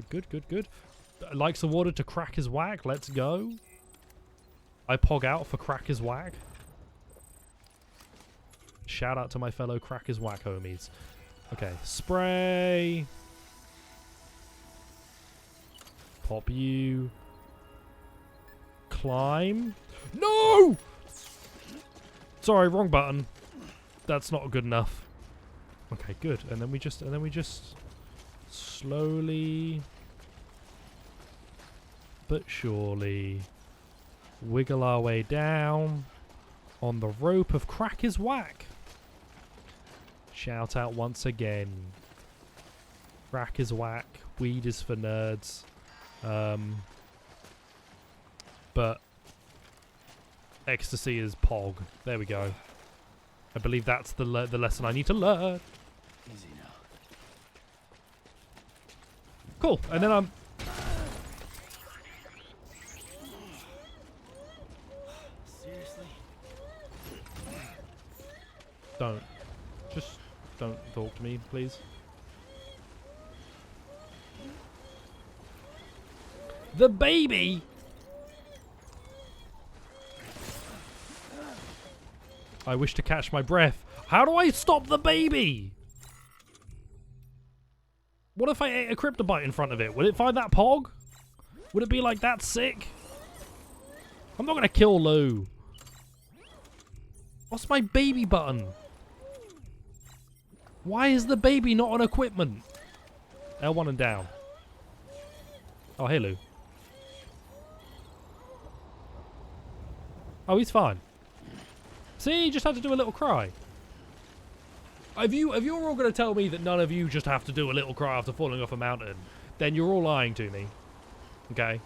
Good. Likes awarded to Crack His Whack. Let's go. I pog out for Crack His Whack. Shout out to my fellow Crack His Whack homies. Okay, spray. Pop you. Climb. No! Sorry, wrong button. That's not good enough. Okay, good. And then we just slowly but surely wiggle our way down on the rope of Crack His Whack. Shout out once again. Crack His Whack. Weed is for nerds. But ecstasy is pog. There we go. I believe that's the lesson I need to learn. Easy now. Cool. And then I'm... Seriously? Don't. Just don't talk to me, please. The baby! I wish to catch my breath. How do I stop the baby? What if I ate a cryptobite in front of it? Would it find that pog? Would it be like that sick? I'm not going to kill Lou. What's my baby button? Why is the baby not on equipment? L1 and down. Oh, hey, Lou. Oh, he's fine. See, he just had to do a little cry. If you're all going to tell me that none of you just have to do a little cry after falling off a mountain, then you're all lying to me. Okay?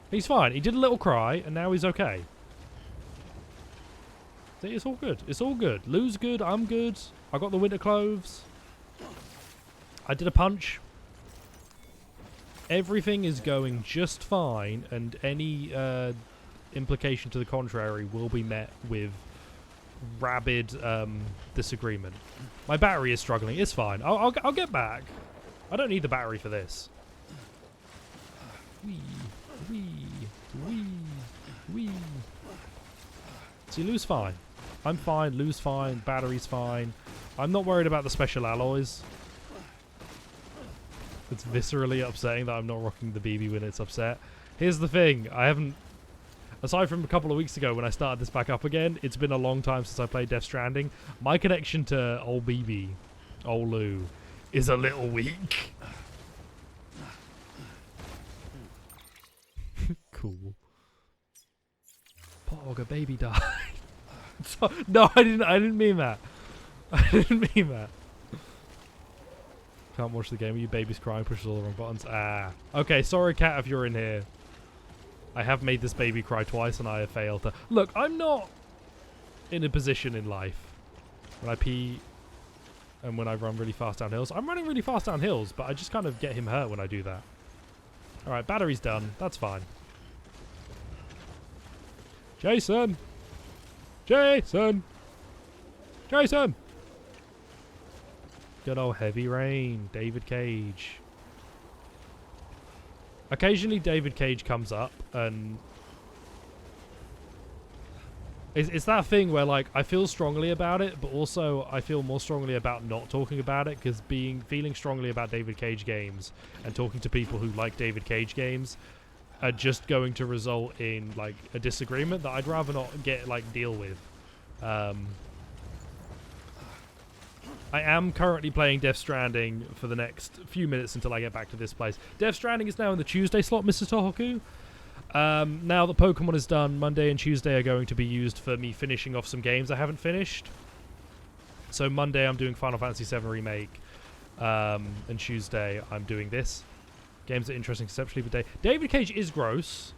He's fine. He did a little cry, and now he's okay. See, it's all good. It's all good. Lou's good. I'm good. I got the winter clothes. I did a punch. Everything is going just fine, and any implication to the contrary will be met with rabid disagreement. My battery is struggling. It's fine. I'll get back. I don't need the battery for this. Wee, wee, wee, wee. See, Lou's fine. I'm fine. Lou's fine. Battery's fine. I'm not worried about the special alloys. It's viscerally upsetting that I'm not rocking the BB when it's upset. Here's the thing. I haven't... Aside from a couple of weeks ago when I started this back up again, it's been a long time since I played Death Stranding. My connection to old BB, old Lou, is a little weak. Cool. Pog, a baby died. So, no, I didn't mean that. I didn't mean that. Can't watch the game. You baby's crying, pushes all the wrong buttons. Ah. Okay, sorry, cat, if you're in here. I have made this baby cry twice, and I have failed to... Look, I'm not in a position in life when I pee and when I run really fast down hills. I'm running really fast down hills, but I just kind of get him hurt when I do that. Alright, battery's done. That's fine. Jason! Jason! Jason! Good old Heavy Rain, David Cage. Occasionally David Cage comes up and... It's that thing where, like, I feel strongly about it, but also I feel more strongly about not talking about it, because feeling strongly about David Cage games and talking to people who like David Cage games are just going to result in, like, a disagreement that I'd rather not deal with. I am currently playing Death Stranding for the next few minutes until I get back to this place. Death Stranding is now in the Tuesday slot, Mr. Tohoku. Now that Pokemon is done, Monday and Tuesday are going to be used for me finishing off some games I haven't finished. So Monday I'm doing Final Fantasy VII Remake, and Tuesday I'm doing this. Games are interesting conceptually, but David Cage is gross.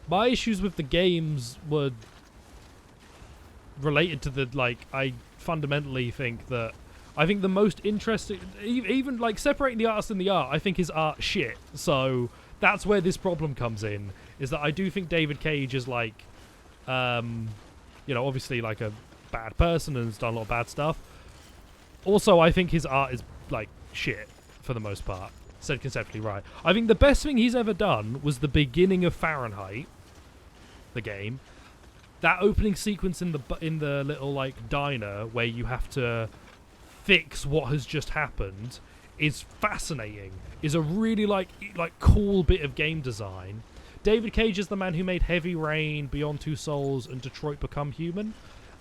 My issues with the games were related to the, like, I fundamentally think that I think the most interesting, even like separating the artist and the art, I think his art shit. So that's where this problem comes in, is that I do think David Cage is like, you know, obviously like a bad person and has done a lot of bad stuff. Also, I think his art is like shit for the most part. Said conceptually right. I think the best thing he's ever done was the beginning of Fahrenheit, the game. That opening sequence in the little like diner where you have to fix what has just happened is fascinating. Is a really like cool bit of game design. David Cage is the man who made Heavy Rain, Beyond Two Souls, and Detroit Become Human.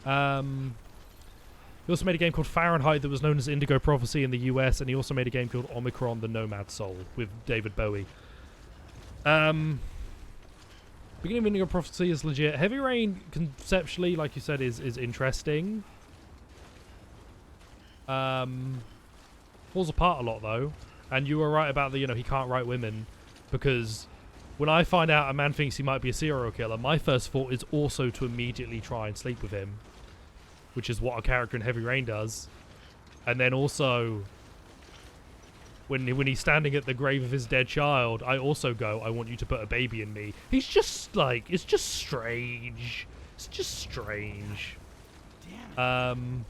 He also made a game called Fahrenheit that was known as Indigo Prophecy in the US, and he also made a game called Omicron: The Nomad Soul with David Bowie. Beginning of Indigo Prophecy is legit. Heavy Rain, conceptually, like you said, is interesting. Falls apart a lot, though. And you were right about the, he can't write women. Because when I find out a man thinks he might be a serial killer, my first thought is also to immediately try and sleep with him. Which is what a character in Heavy Rain does. And then also, when he's standing at the grave of his dead child, I also go, I want you to put a baby in me. He's just like, it's just strange. It's just strange. Damn it.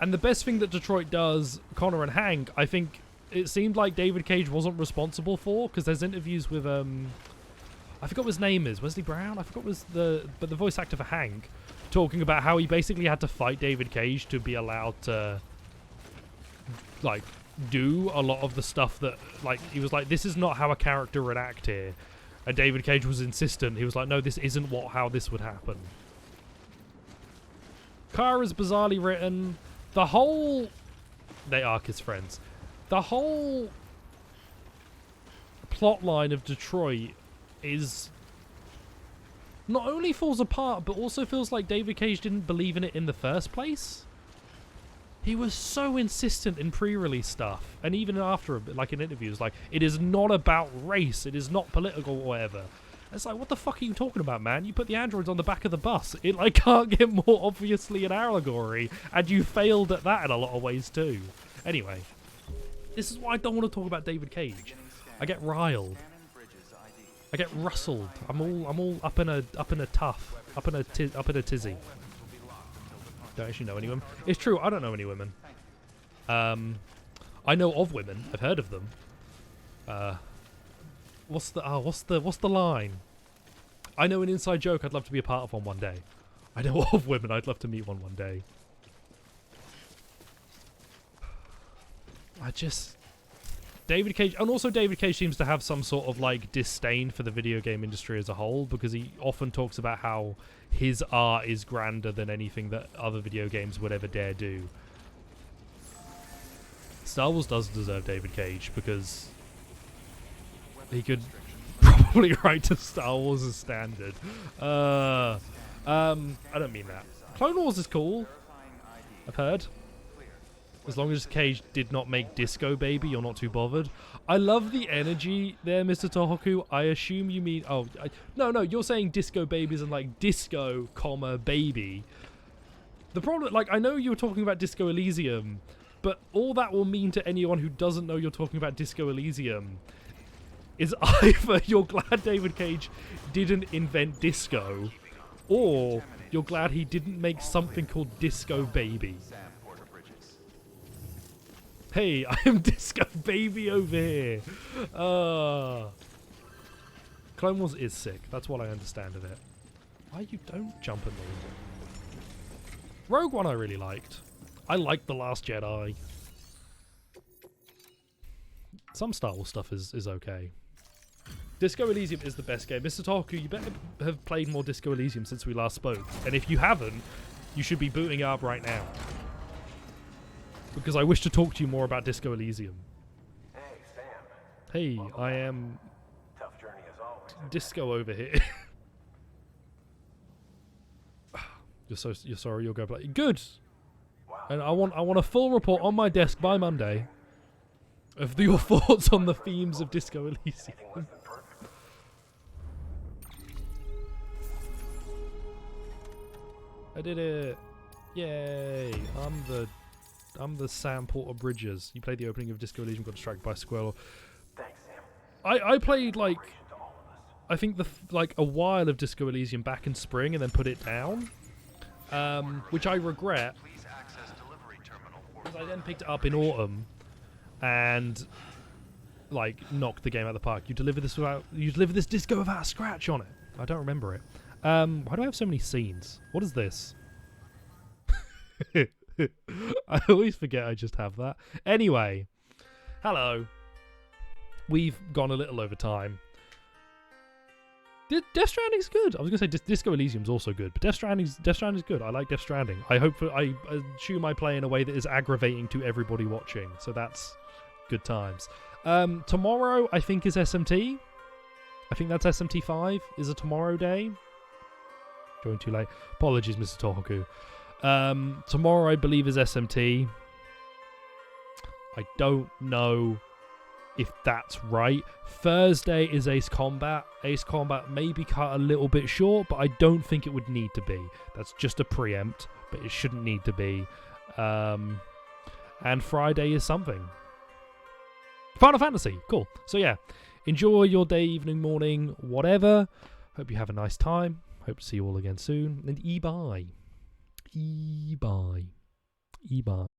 And the best thing that Detroit does, Connor and Hank, I think it seemed like David Cage wasn't responsible for, because there's interviews with I forgot what his name is, Wesley Brown. I forgot the voice actor for Hank, talking about how he basically had to fight David Cage to be allowed to like do a lot of the stuff that, like, he was like, this is not how a character would act here. And David Cage was insistent. He was like, no, this isn't how this would happen. Kara's bizarrely written. The whole... They are his friends. The whole plot line of Detroit is... not only falls apart, but also feels like David Cage didn't believe in it in the first place. He was so insistent in pre-release stuff, and even after, like in interviews, like, it is not about race, it is not political or whatever. It's like, what the fuck are you talking about, man? You put the androids on the back of the bus. It, like, can't get more obviously an allegory, and you failed at that in a lot of ways too. Anyway, this is why I don't want to talk about David Cage. I get riled. I get rustled. I'm all up in a tizzy. Don't actually know any women. It's true, I don't know any women. I know of women. I've heard of them. What's the line? I know an inside joke I'd love to be a part of one day. I know of women I'd love to meet one day. David Cage, and also David Cage seems to have some sort of like disdain for the video game industry as a whole, because he often talks about how his art is grander than anything that other video games would ever dare do. Star Wars does deserve David Cage, because he could probably write to Star Wars' standard. I don't mean that. Clone Wars is cool, I've heard. As long as Cage did not make Disco Baby, you're not too bothered. I love the energy there, Mr. Tohoku. I assume you mean... Oh, no, you're saying Disco Baby isn't like Disco, comma, Baby. The problem... Like, I know you're talking about Disco Elysium, but all that will mean to anyone who doesn't know you're talking about Disco Elysium is either you're glad David Cage didn't invent disco, or you're glad he didn't make something called Disco Baby. Hey, I am Disco Baby over here. Clone Wars is sick. That's what I understand of it. Why you don't jump at me? Rogue One I really liked. I liked The Last Jedi. Some Star Wars stuff is okay. Disco Elysium is the best game. Mr. Toku, you better have played more Disco Elysium since we last spoke. And if you haven't, you should be booting it up right now. Because I wish to talk to you more about Disco Elysium. Hey, Sam. Hey, I am Tough journey as always. Disco over here. You're sorry, you'll go play. Good. Wow. And I want a full report on my desk by Monday of your thoughts on the themes of Disco Elysium. Anything less than perfect. I did it. Yay. I'm the Sam Porter Bridges. You played the opening of Disco Elysium, got distracted by a squirrel. Thanks, Sam. I played like, To all of us. I think like a while of Disco Elysium back in spring and then put it down, which I regret, because I then picked it up in autumn and like knocked the game out of the park. You deliver this disco without a scratch on it. I don't remember it. Why do I have so many scenes? What is this? I always forget I just have that. Anyway, hello. We've gone a little over time. Death Stranding's good. I was going to say Disco Elysium's also good, but Death Stranding's good. I like Death Stranding. I assume I play in a way that is aggravating to everybody watching, so that's good times. Tomorrow, I think, is SMT. I think that's SMT 5 is a tomorrow day. Joined too late. Apologies, Mr. Tohoku. Tomorrow, I believe, is SMT. I don't know if that's right. Thursday is Ace Combat. Ace Combat may be cut a little bit short, but I don't think it would need to be. That's just a preempt, but it shouldn't need to be. And Friday is something. Final Fantasy. Cool. So yeah, enjoy your day, evening, morning, whatever. Hope you have a nice time. Hope to see you all again soon. And bye. Bye. Ebot.